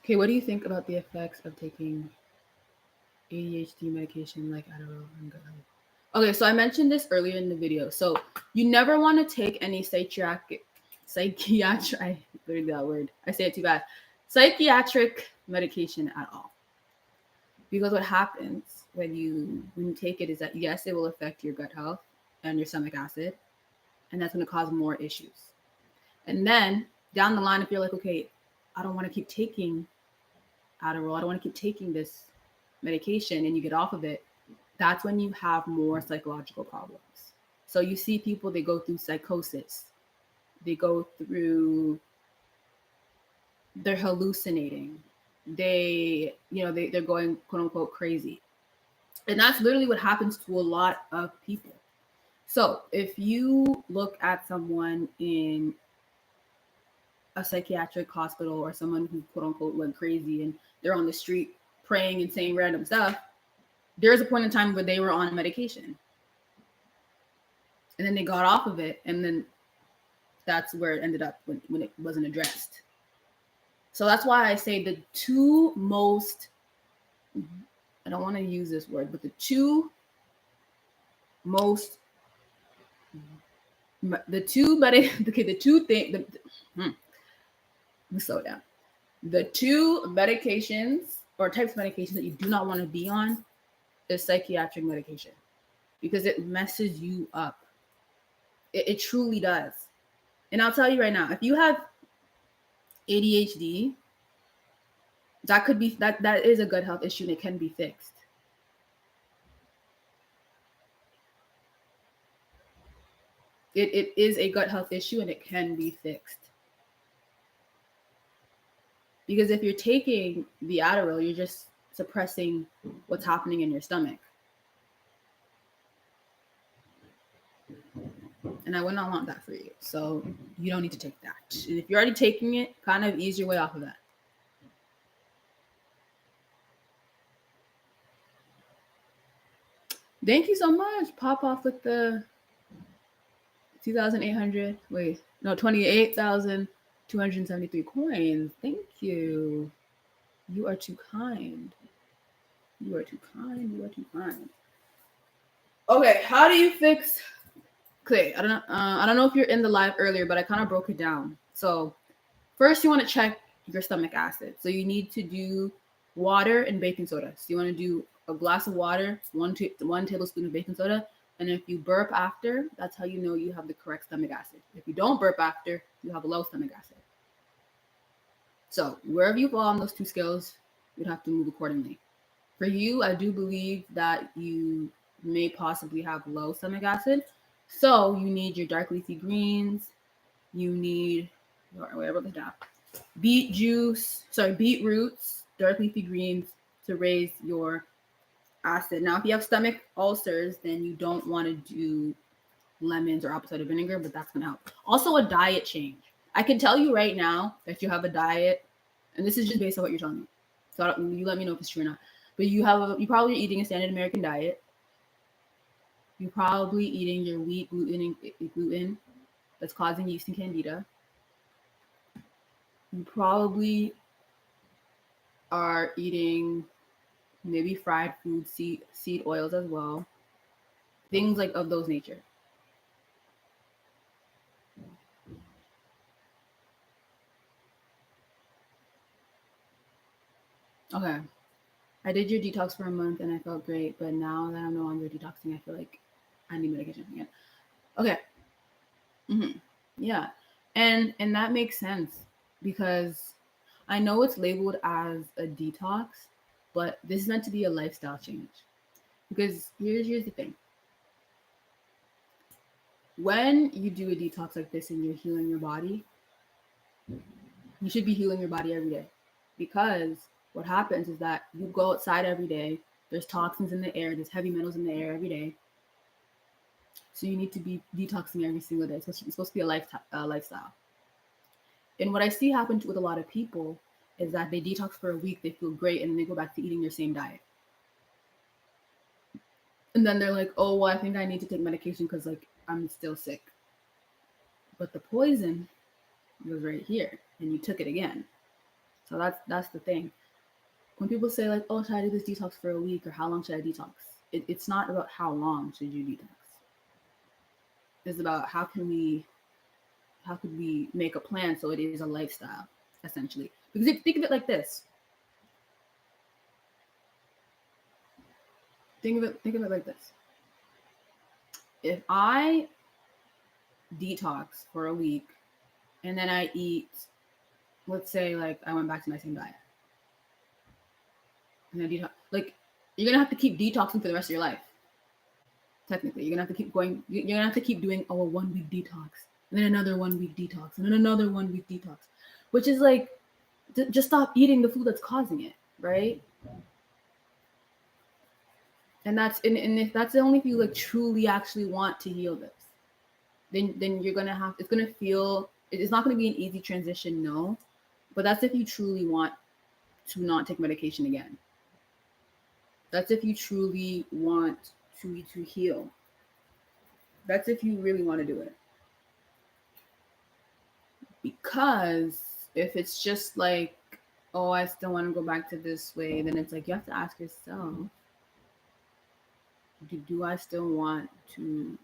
Okay, what do you think about the effects of taking ADHD medication like Adderall and GoodHealth? Okay, so I mentioned this earlier in the video. So you never want to take any psychiatric, I literally that word. I say it too bad. Psychiatric medication at all. Because what happens when you take it is that yes, it will affect your gut health and your stomach acid, and that's going to cause more issues. And then down the line, if you're like, okay, I don't want to keep taking Adderall, I don't want to keep taking this medication, and you get off of it, that's when you have more psychological problems. So you see people, they go through psychosis, they go through, they're hallucinating, they're going quote unquote crazy. And that's literally what happens to a lot of people. So if you look at someone in a psychiatric hospital or someone who quote unquote went crazy and they're on the street praying and saying random stuff, there's a point in time where they were on medication. And then they got off of it, and then that's where it ended up when it wasn't addressed. So that's why I say the two most, I don't want to use this word, but the two most, the two, but okay, the two things, let me slow down. The two medications or types of medications that you do not want to be on is psychiatric medication because it messes you up. It truly does. And I'll tell you right now, if you have ADHD, that could be that is a gut health issue and it can be fixed. It is a gut health issue and it can be fixed. Because if you're taking the Adderall, you're just suppressing what's happening in your stomach. And I would not want that for you. So you don't need to take that. And if you're already taking it, kind of ease your way off of that. Thank you so much. Pop off with the 2,800. Wait, no, 28,273 coins. Thank you. You are too kind. You are too kind. You are too kind. Okay, how do you fix Clay? I don't know if you're in the live earlier, but I kind of broke it down. So first, you want to check your stomach acid. So you need to do water and baking soda. So you want to do a glass of water, one tablespoon of baking soda, and if you burp after, that's how you know you have the correct stomach acid. If you don't burp after, you have a low stomach acid. So wherever you fall on those two scales, you'd have to move accordingly. For you, I do believe that you may possibly have low stomach acid. So you need your dark leafy greens. You need, wait, I wrote this down. Beet roots, dark leafy greens to raise your acid. Now, if you have stomach ulcers, then you don't want to do lemons or apple cider vinegar, but that's gonna help. Also, a diet change. I can tell you right now that you have a diet, and this is just based on what you're telling me. So you let me know if it's true or not. But you probably eating a standard American diet. You're probably eating your wheat gluten that's causing yeast and candida. You probably are eating maybe fried food, seed oils as well. Things like of those nature. Okay. I did your detox for a month and I felt great, but now that I'm no longer detoxing, I feel like I need medication again. Okay. Yeah. And that makes sense because I know it's labeled as a detox, but this is meant to be a lifestyle change. Because here's the thing. When you do a detox like this and you're healing your body, you should be healing your body every day. Because what happens is that you go outside every day, there's toxins in the air, there's heavy metals in the air every day. So you need to be detoxing every single day. It's supposed to be a lifestyle. And what I see happen with a lot of people is that they detox for a week, they feel great, and then they go back to eating their same diet. And then they're like, oh, well, I think I need to take medication because like I'm still sick. But the poison was right here, and you took it again. So that's the thing. When people say like, oh, should I do this detox for a week or how long should I detox? It's not about how long should you detox. It's about how could we make a plan so it is a lifestyle, essentially. Because if you think of it like this, think of it like this. If I detox for a week and then I eat, let's say like I went back to my same diet. And then detox, like you're gonna have to keep detoxing for the rest of your life. Technically, you're gonna have to keep going. You're gonna have to keep doing a 1 week detox, and then another 1 week detox, and then another 1 week detox, which is like just stop eating the food that's causing it, right? And if that's the only if you like truly actually want to heal this, then you're gonna have it's gonna feel it's not gonna be an easy transition, no, but that's if you truly want to not take medication again. That's if you truly want to heal. That's if you really want to do it. Because if it's just like, oh, I still want to go back to this way, then it's like you have to ask yourself, do I still want to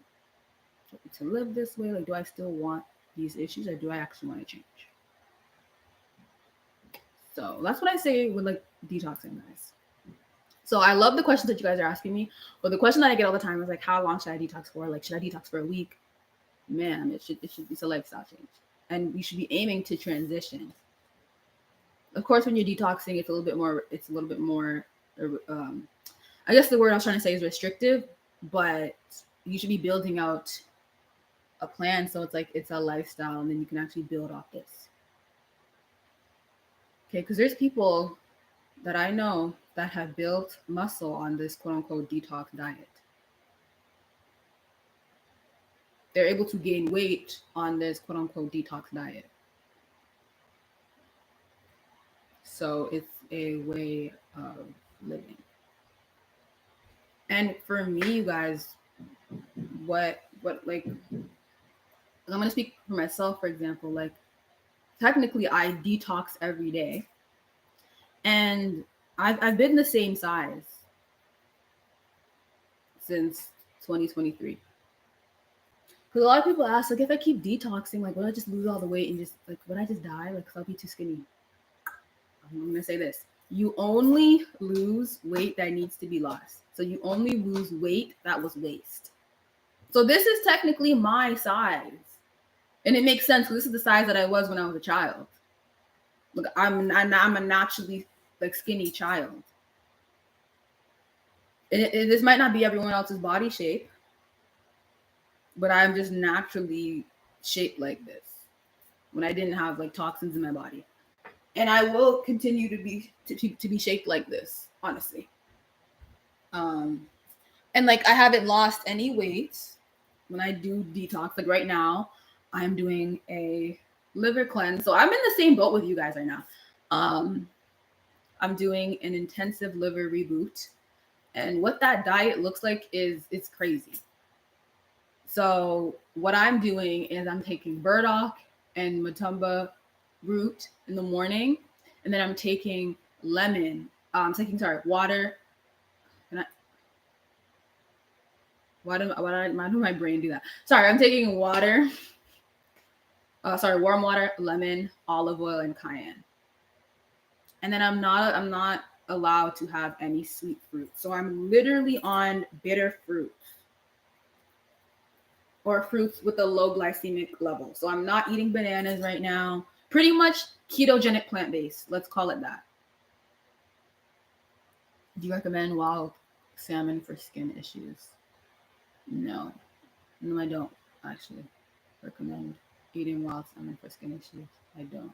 live this way? Like, do I still want these issues, or do I actually want to change? So that's what I say with like detoxing, guys. So I love the questions that you guys are asking me. But the question that I get all the time is like, how long should I detox for? Like, should I detox for a week? Man, it's a lifestyle change, and you should be aiming to transition. Of course, when you're detoxing, it's a little bit more. It's a little bit more. Um, I guess the word I was trying to say is restrictive, but you should be building out a plan so it's like it's a lifestyle, and then you can actually build off this. Okay, because there's people that I know that have built muscle on this quote unquote detox diet. They're able to gain weight on this quote unquote detox diet. So it's a way of living. And for me, you guys, what like I'm gonna speak for myself, for example, like technically I detox every day. And I've been the same size since 2023. Because a lot of people ask, like, if I keep detoxing, like, would I just lose all the weight and just, like, would I just die? Like, because I'll be too skinny. I'm going to say this. You only lose weight that needs to be lost. So you only lose weight that was waste. So this is technically my size. And it makes sense because this is the size that I was when I was a child. Look, I'm a naturally, like, skinny child. And this might not be everyone else's body shape, but I'm just naturally shaped like this when I didn't have like toxins in my body, and I will continue to be shaped like this, honestly. And like I haven't lost any weight when I do detox. Like right now, I'm doing a liver cleanse, so I'm in the same boat with you guys right now. I'm doing an intensive liver reboot, and what that diet looks like is it's crazy. So what I'm doing is I'm taking burdock and matumba root in the morning, and then I'm taking lemon. I'm taking water. And why do my brain do that? Sorry, I'm taking water. Warm water, lemon, olive oil, and cayenne. And then I'm not allowed to have any sweet fruit. So I'm literally on bitter fruit or fruits with a low glycemic level. So I'm not eating bananas right now. Pretty much ketogenic plant-based. Let's call it that. Do you recommend wild salmon for skin issues? No. No, I don't actually recommend eating wild salmon for skin issues. I don't.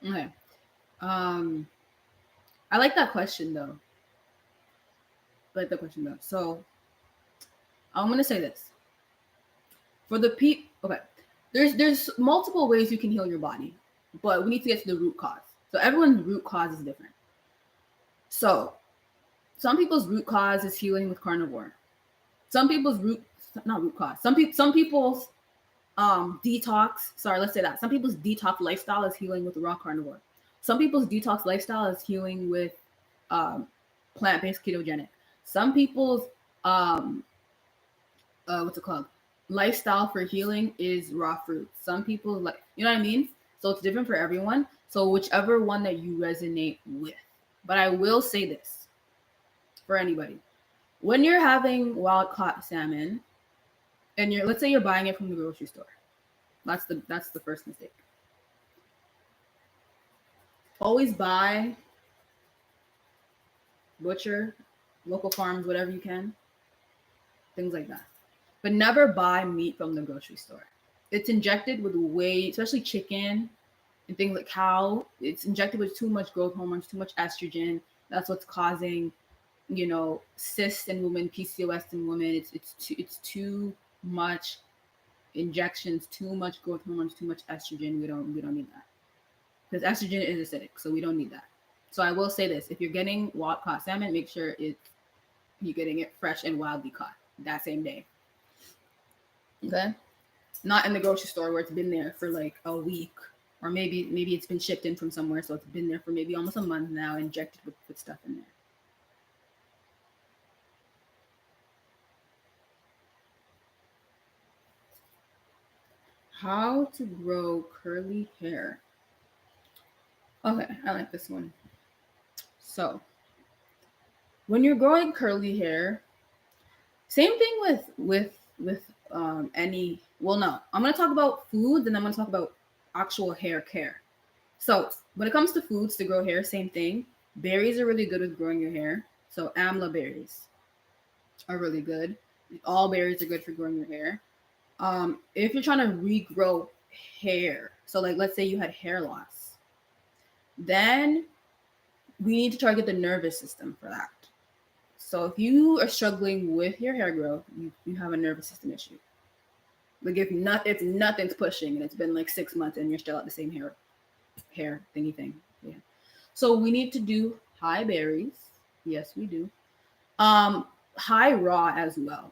Okay. I like that question though. So I'm gonna say this. For the okay. There's multiple ways you can heal your body, but we need to get to the root cause. So everyone's root cause is different. So some people's root cause is healing with carnivore. Some people's not root cause. Some people's detox. Sorry, let's say that. Some people's detox lifestyle is healing with raw carnivore. Some people's detox lifestyle is healing with plant-based ketogenic. Some people's what's it called? Lifestyle for healing is raw fruit. Some people like, you know what I mean? So it's different for everyone. So whichever one that you resonate with. But I will say this for anybody. When you're having wild caught salmon and let's say you're buying it from the grocery store. That's the first mistake. Always buy butcher, local farms, whatever you can. Things like that. But never buy meat from the grocery store. It's injected with especially chicken and things like cow. It's injected with too much growth hormones, too much estrogen. That's what's causing, cysts in women, PCOS in women. It's too much injections, too much growth hormones, too much estrogen. We don't need that because estrogen is acidic, so we don't need that. So I will say this: if you're getting wild caught salmon, make sure you're getting it fresh and wildly caught that same day. Okay, not in the grocery store where it's been there for like a week, or maybe it's been shipped in from somewhere, so it's been there for maybe almost a month now, injected with stuff in there. How to grow curly hair. Okay, I like this one. So, when you're growing curly hair, same thing with any. Well, no, I'm gonna talk about foods, and I'm gonna talk about actual hair care. So, when it comes to foods to grow hair, same thing. Berries are really good with growing your hair. So, amla berries are really good. All berries are good for growing your hair. If you're trying to regrow hair, so like let's say you had hair loss, then we need to target the nervous system for that. So if you are struggling with your hair growth, you have a nervous system issue. Like if nothing's pushing and it's been like 6 months and you're still at the same hair thingy thing, Yeah. So we need to do high berries. Yes, we do. High raw as well.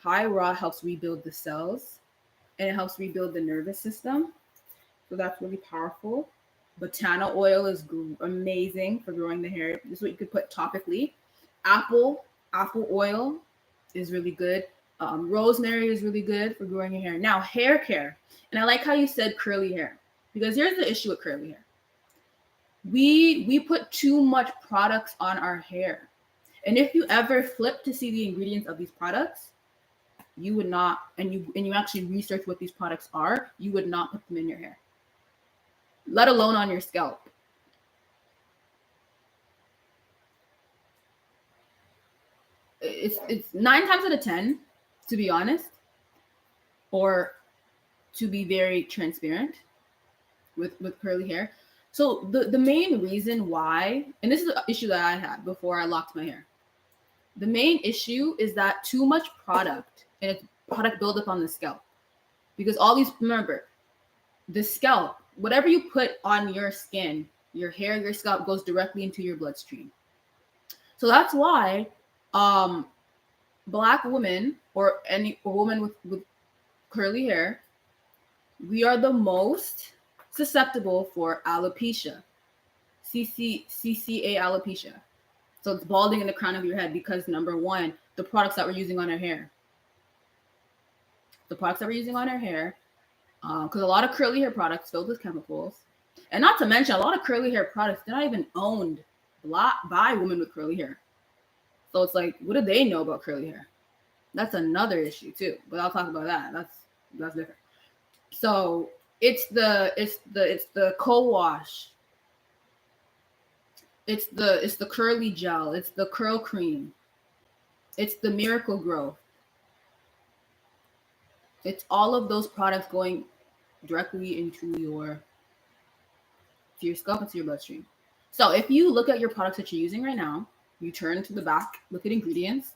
High raw helps rebuild the cells and it helps rebuild the nervous system. So that's really powerful. Botana oil is amazing for growing the hair. This is what you could put topically. Apple apple oil is really good. Rosemary is really good for growing your hair. Now, hair care, and I like how you said curly hair because here's the issue with curly hair. We put too much products on our hair, and if you ever flip to see the ingredients of these products, you would not, and you actually research what these products are, you would not put them in your hair, let alone on your scalp. It's 9 times out of 10, to be honest, or to be very transparent with curly hair. So the main reason why, and this is the issue that I had before I locked my hair. The main issue is that too much product and it's product buildup on the scalp. Because all these, remember, the scalp, whatever you put on your skin, your hair, your scalp goes directly into your bloodstream. So that's why Black women or any woman with curly hair, we are the most susceptible for alopecia, CCA alopecia. So it's balding in the crown of your head because number one, the products that we're using on our hair. The products that we're using on our hair, because a lot of curly hair products filled with chemicals, and not to mention a lot of curly hair products they're not even owned by women with curly hair. So it's like, what do they know about curly hair? That's another issue too. But I'll talk about that. That's different. So it's the co-wash. It's the curly gel. It's the curl cream. It's the Miracle Grow. It's all of those products going directly into your scalp and to your bloodstream. So if you look at your products that you're using right now, you turn to the back, look at ingredients,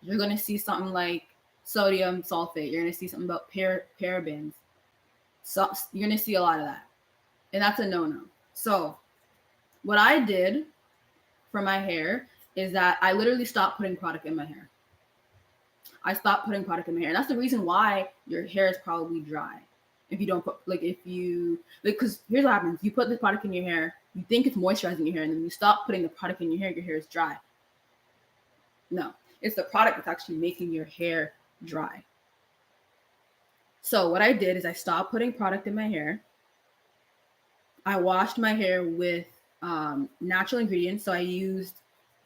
you're gonna see something like sodium sulfate. You're gonna see something about parabens. So you're gonna see a lot of that, and that's a no-no. So what I did for my hair is that I literally stopped putting product in my hair. I stopped putting product in my hair, and that's the reason why your hair is probably dry. If you don't put, like, if you, like, because here's what happens: you put the product in your hair, you think it's moisturizing your hair, and then you stop putting the product in your hair is dry. No, it's the product that's actually making your hair dry. So what I did is I stopped putting product in my hair. I washed my hair with natural ingredients. So I used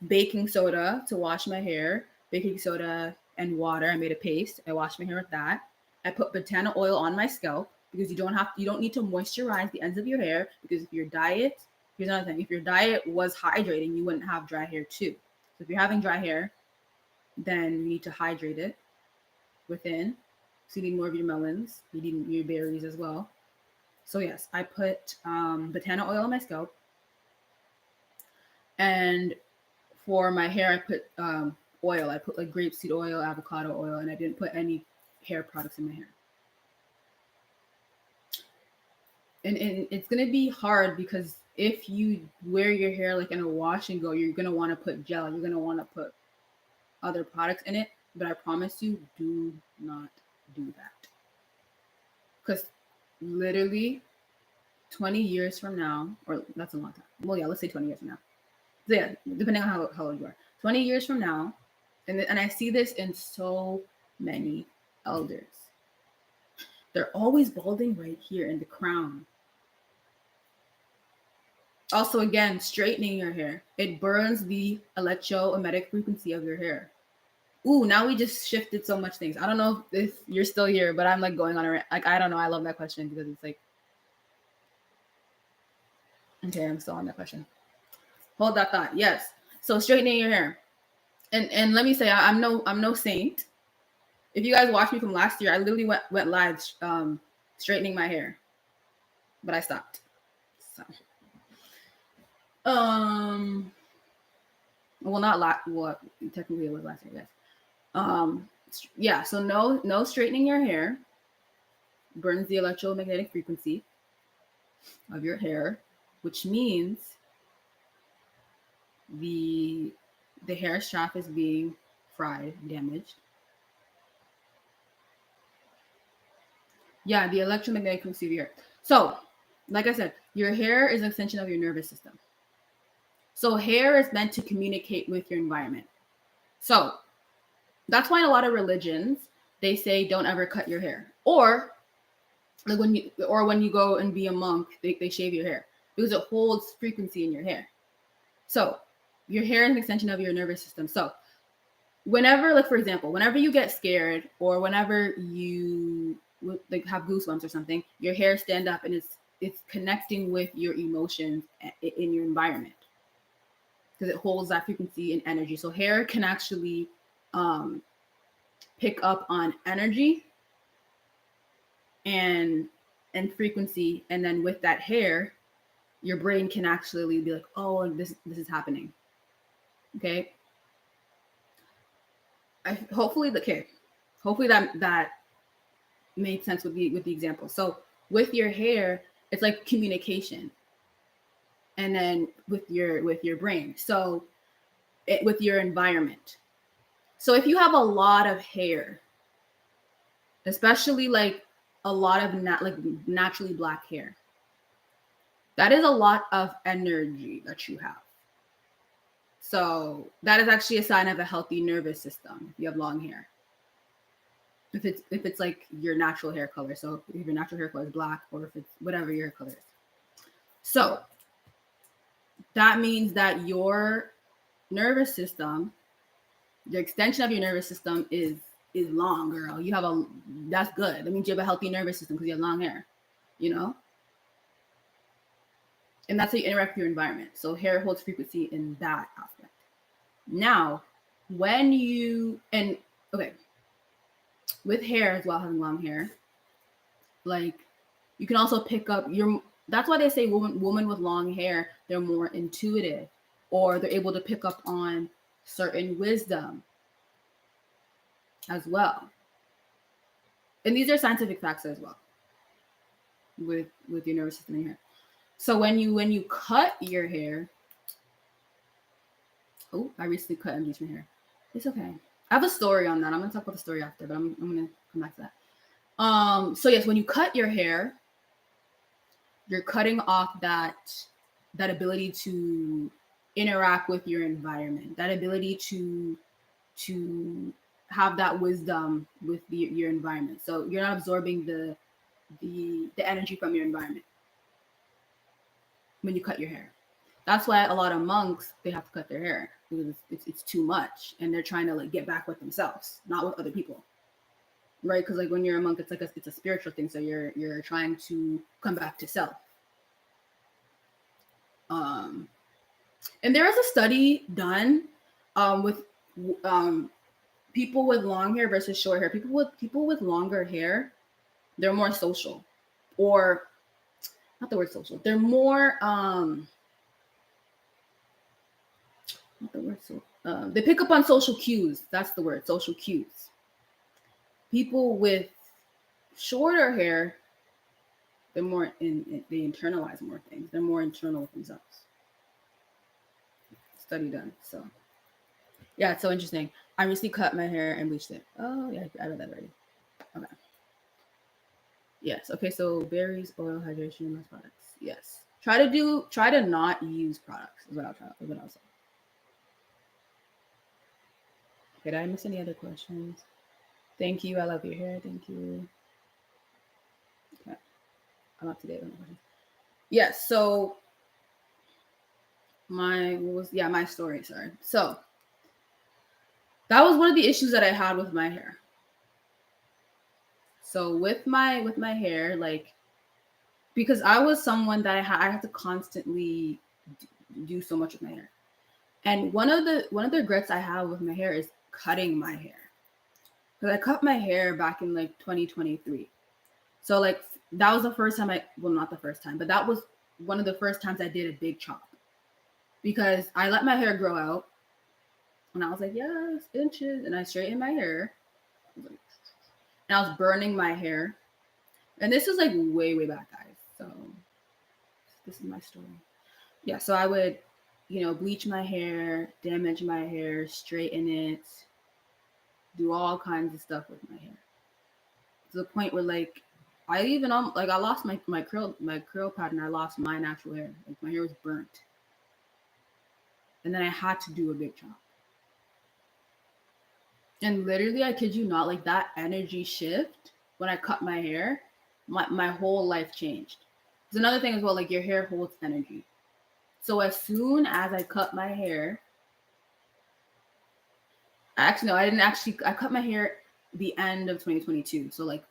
baking soda to wash my hair, baking soda and water. I made a paste. I washed my hair with that. I put botana oil on my scalp because you don't need to moisturize the ends of your hair, because if your diet, here's another thing, if your diet was hydrating, you wouldn't have dry hair too. So if you're having dry hair, then you need to hydrate it within. So you need more of your melons, you need your berries as well. So yes, I put botana oil on my scalp. And for my hair, I put oil. I put like grapeseed oil, avocado oil, and I didn't put any hair products in my hair. And it's gonna be hard because if you wear your hair like in a wash and go, you're gonna want to put gel. You're gonna want to put other products in it. But I promise you, do not do that. Because literally 20 years from now, or that's a long time. Well, yeah, let's say 20 years from now. So yeah, depending on how old you are. 20 years from now, and I see this in so many elders. They're always balding right here in the crown. Also, again, straightening your hair. It burns the electromagnetic frequency of your hair. Ooh, now we just shifted so much things. I don't know if you're still here, but I'm like going on a rant. Like, I don't know. I love that question because it's like, okay, I'm still on that question. Hold that thought. Yes. So straightening your hair. And let me say, I'm no saint. If you guys watched me from last year, I literally went live straightening my hair, but I stopped. So, well, not well, technically it was last year, yes. Yeah. So no straightening your hair. Burns the electromagnetic frequency of your hair. which means the hair shaft is being fried, damaged. Yeah, the electromagnetic frequency of your hair. So, like I said, your hair is an extension of your nervous system. So hair is meant to communicate with your environment. So that's why in a lot of religions they say don't ever cut your hair, or like when you go and be a monk, they shave your hair because it holds frequency in your hair. So your hair is an extension of your nervous system. So whenever, like for example, whenever you get scared or whenever you like have goosebumps or something, your hair stand up and it's connecting with your emotions in your environment because it holds that frequency and energy. So hair can actually pick up on energy and frequency, and then with that hair, your brain can actually be like, oh, this is happening. Okay. Hopefully that made sense with the example. So with your hair, it's like communication, and then with your brain. So with your environment. So if you have a lot of hair, especially like a lot of naturally black hair, that is a lot of energy that you have. So that is actually a sign of a healthy nervous system if you have long hair. If it's like your natural hair color. So if your natural hair color is black, or if it's whatever your hair color is. So that means that your nervous system, the extension of your nervous system is long, girl. You have that's good. That means you have a healthy nervous system because you have long hair, you know? And that's how you interact with your environment. So hair holds frequency in that aspect. Now, when you, and okay, with hair as well, having long hair, like you can also pick up that's why they say women with long hair, they're more intuitive, or they're able to pick up on certain wisdom as well. And these are scientific facts as well with your nervous system in your hair. So when you cut your hair, oh, I recently cut and bleached my hair. It's okay. I have a story on that. I'm gonna talk about the story after, but I'm gonna come back to that. So yes, when you cut your hair, you're cutting off that ability to interact with your environment, that ability to have that wisdom with your environment. So you're not absorbing the energy from your environment when you cut your hair. That's why a lot of monks, they have to cut their hair because it's too much, and they're trying to like get back with themselves, not with other people, right? Because like when you're a monk, it's like it's a spiritual thing, so you're trying to come back to self. And there was a study done with people with long hair versus short hair. People with longer hair, they're more social, or not the word social. They're more not the word so. They pick up on social cues. That's the word, social cues. People with shorter hair, they're more they internalize more things. They're more internal with themselves. Study done. So yeah, it's so interesting. I recently cut my hair and bleached it. Oh yeah, I read that already. Okay. Yes. Okay. So berries, oil, hydration, less products. Yes. Try to not use products. Is what I'll say. Okay. Did I miss any other questions? Thank you. I love your hair. Thank you. Okay. I'm up to date on the questions. Yes. So my story. Sorry. So that was one of the issues that I had with my hair. So with my hair, like, because I was someone that I had to constantly do so much with my hair, and one of the regrets I have with my hair is cutting my hair, because I cut my hair back in like 2023. So like that was the first time not the first time, but that was one of the first times I did a big chop, because I let my hair grow out, and I was like, yes, inches, and I straightened my hair, and I was burning my hair. And this is like way back, guys. So this is my story. Yeah, so I would, bleach my hair, damage my hair, straighten it, do all kinds of stuff with my hair. To the point where like I even like I lost my curl pattern. I lost my natural hair. Like my hair was burnt. And then I had to do a big chop. And literally, I kid you not, like that energy shift when I cut my hair, my whole life changed. There's another thing as well, like your hair holds energy. So as soon as I cut my hair, actually no, I didn't actually I cut my hair the end of 2022. So like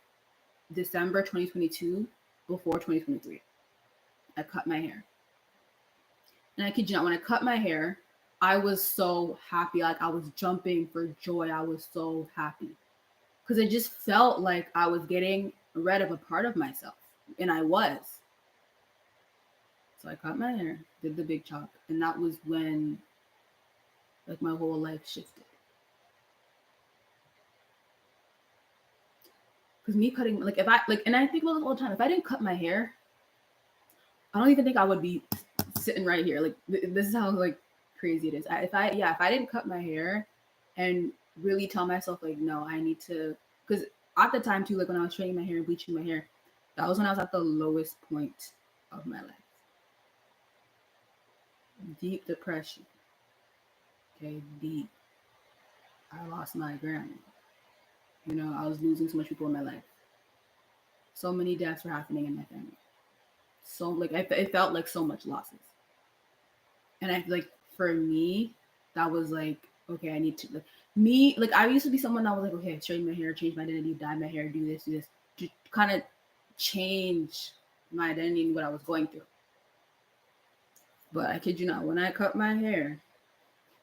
December 2022 before 2023. I cut my hair. And I kid you not, when I cut my hair, I was so happy. Like I was jumping for joy. I was so happy. Because it just felt like I was getting rid of a part of myself. And I was. So I cut my hair, did the big chop. And that was when like my whole life shifted. Because me cutting, like if I like, and I think about this all the time, if I didn't cut my hair, I don't even think I would be sitting right here. Like this is how like crazy it is. If I didn't cut my hair and really tell myself like no, I need to, because at the time too, like when I was straightening my hair and bleaching my hair, that was when I was at the lowest point of my life. Deep depression. Okay, deep. I lost my grandma. I was losing so much people in my life. So many deaths were happening in my family. So like it felt like so much losses. And I like for me, that was like, okay, I need to like I used to be someone that was like, okay, straighten my hair, change my identity, dye my hair, do this, to kind of change my identity and what I was going through. But I kid you not, when I cut my hair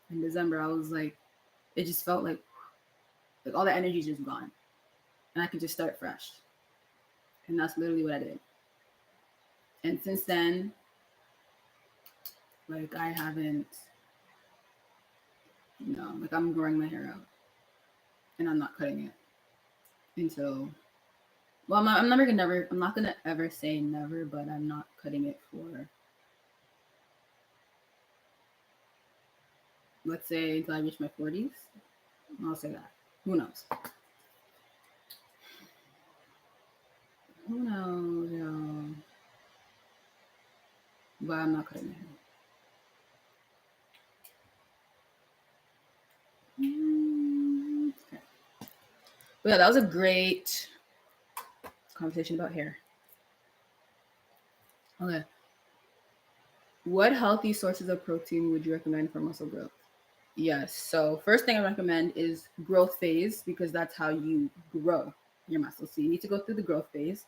in December, I was like, it just felt like all the energy is just gone. And I could just start fresh. And that's literally what I did. And since then, like I haven't, like I'm growing my hair out and I'm not cutting it until, well, I'm not gonna ever say never, but I'm not cutting it for, let's say until I reach my 40s. I'll say that. Who knows? Who knows, yo? But I'm not cutting my hair. Okay. But yeah, that was a great conversation about hair. Okay. What healthy sources of protein would you recommend for muscle growth? Yes. So first thing I recommend is growth phase because that's how you grow your muscles. So you need to go through the growth phase,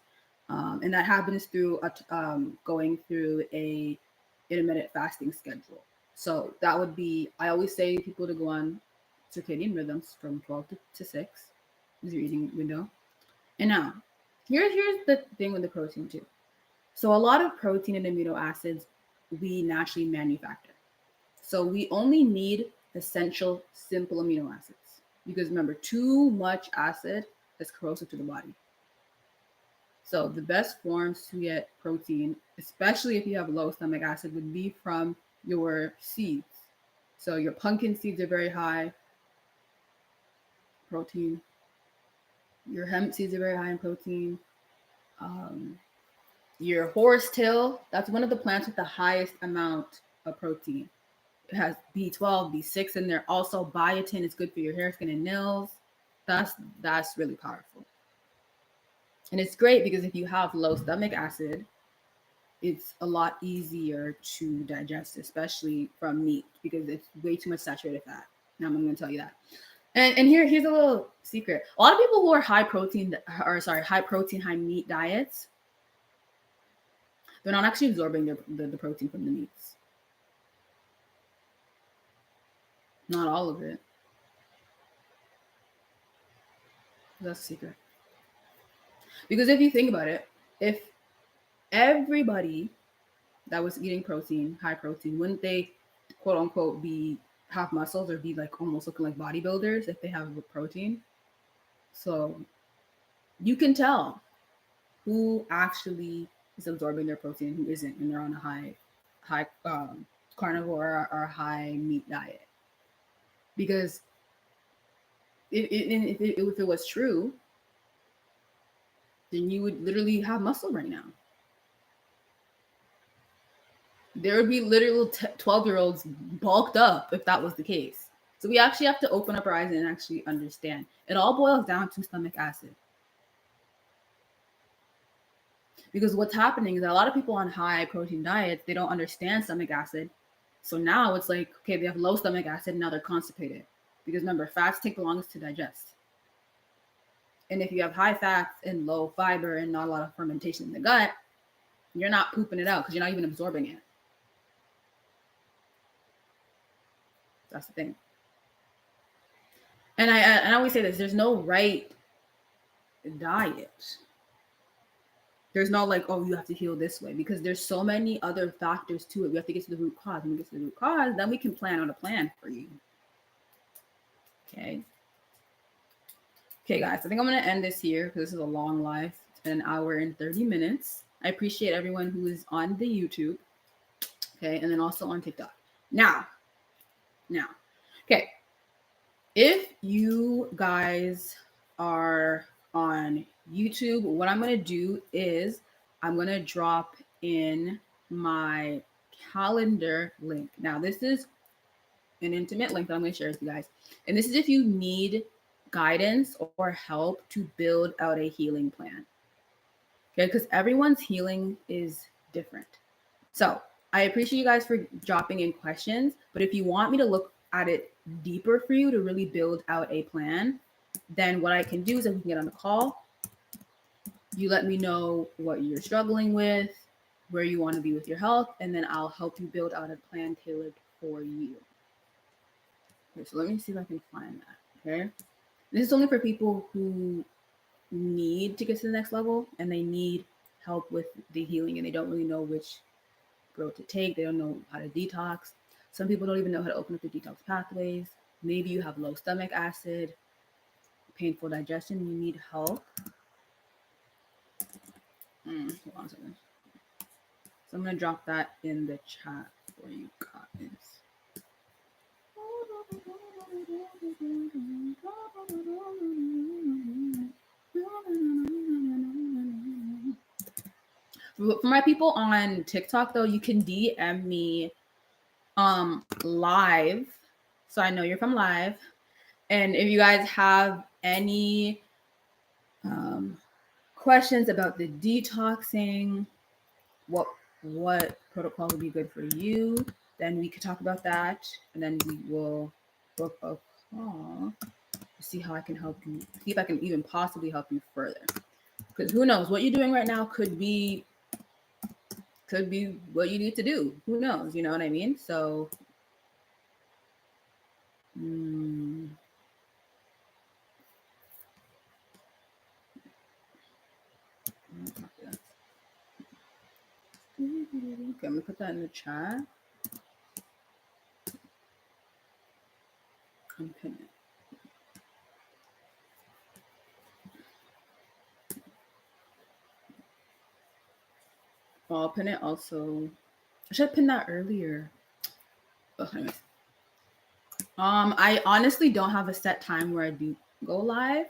and that happens through going through a intermittent fasting schedule. So that would be, I always say people to go on circadian rhythms from 12 to 6 is your eating window. And now, here's the thing with the protein too. So a lot of protein and amino acids we naturally manufacture. So we only need essential simple amino acids because remember, too much acid is corrosive to the body. So the best forms to get protein, especially if you have low stomach acid, would be from your seeds. So your pumpkin seeds are very high protein. Your hemp seeds are very high in protein. Um, your horsetail, that's one of the plants with the highest amount of protein. It has B12, B6 in there. Also, biotin is good for your hair, skin, and nails. That's really powerful. And it's great because if you have low stomach acid, it's a lot easier to digest, especially from meat, because it's way too much saturated fat. Now I'm going to tell you that. And here's a little secret. A lot of people who are high protein, high meat diets, they're not actually absorbing the protein from the meats. Not all of it. That's a secret. Because if you think about it, if everybody that was eating protein, high protein, wouldn't they quote unquote be have muscles or be like almost looking like bodybuilders if they have protein? So you can tell who actually is absorbing their protein and who isn't, and they're on a high high carnivore or high meat diet. Because if it was true, then you would literally have muscle right now. There would be literal 12-year-olds bulked up if that was the case. So we actually have to open up our eyes and actually understand. It all boils down to stomach acid. Because what's happening is that a lot of people on high protein diets, they don't understand stomach acid. So now it's like, okay, they have low stomach acid, and now they're constipated. Because remember, fats take the longest to digest. And if you have high fats and low fiber and not a lot of fermentation in the gut, you're not pooping it out because you're not even absorbing it. That's the thing. And I always say this, there's no right diet. There's no like, oh, you have to heal this way, because there's so many other factors to it. We have to get to the root cause. When we get to the root cause, then we can plan on a plan for you. Okay. Okay, guys, I think I'm going to end this here because this is a long live. It's been an hour and 30 minutes. I appreciate everyone who is on the YouTube. Okay, and then also on TikTok. Now, okay. If you guys are on YouTube, what I'm going to do is I'm going to drop in my calendar link. Now, this is an intimate link that I'm going to share with you guys. And this is if you need guidance or help to build out a healing plan. Okay, because everyone's healing is different. So I appreciate you guys for dropping in questions, but if you want me to look at it deeper for you to really build out a plan, then what I can do is I can get on a call. You let me know what you're struggling with, where you want to be with your health, and then I'll help you build out a plan tailored for you. Okay, so let me see if I can find that. Okay. This is only for people who need to get to the next level and they need help with the healing and they don't really know which road to take. They don't know how to detox. Some people don't even know how to open up the detox pathways. Maybe you have low stomach acid, painful digestion, you need help. Hold on a second. So I'm going to drop that in the chat for you guys. For my people on TikTok, though, you can DM me live, so I know you're from live. And if you guys have any questions about the detoxing, what protocol would be good for you, then we could talk about that, and then we will book a call to see how I can help you, see if I can even possibly help you further. Because who knows, what you're doing right now could be what you need to do. Who knows? You know what I mean? So okay, I'm gonna put that in the chat. I'm pinning it. I'll pin it also. I should have pinned that earlier. Oh, anyways. I honestly don't have a set time where I do go live.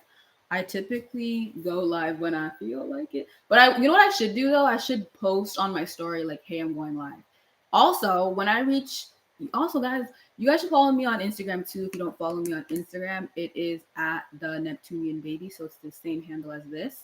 I typically go live when I feel like it. But you know what I should do though? I should post on my story like, hey, I'm going live. Also, when I reach, guys, you guys should follow me on Instagram too. If you don't follow me on Instagram, it is at the Neptunian Baby. So it's the same handle as this.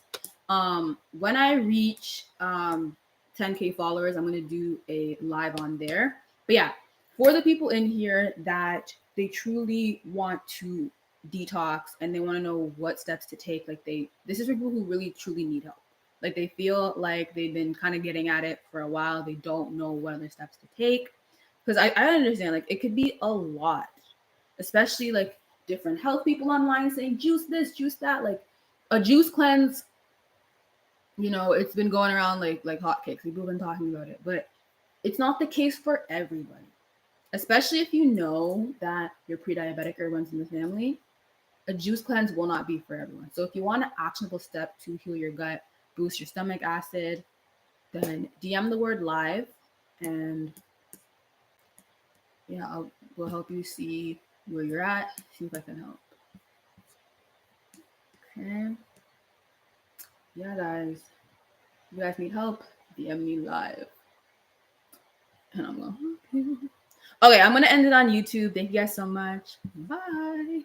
When I reach 10K followers, I'm gonna do a live on there. But yeah, for the people in here that they truly want to detox and they want to know what steps to take, like this is for people who really truly need help. Like they feel like they've been kind of getting at it for a while. They don't know what other steps to take. Because I understand, like it could be a lot, especially like different health people online saying juice this, juice that, like a juice cleanse. You know, it's been going around like hotcakes. People have been talking about it, but it's not the case for everybody. Especially if you know that you're pre-diabetic or runs in the family, a juice cleanse will not be for everyone. So if you want an actionable step to heal your gut, boost your stomach acid, then DM the word live and yeah, will help you see where you're at, see if I can help. Okay. Yeah, guys. If you guys need help, DM me live. And I'm gonna help you. Okay, I'm gonna end it on YouTube. Thank you guys so much. Bye.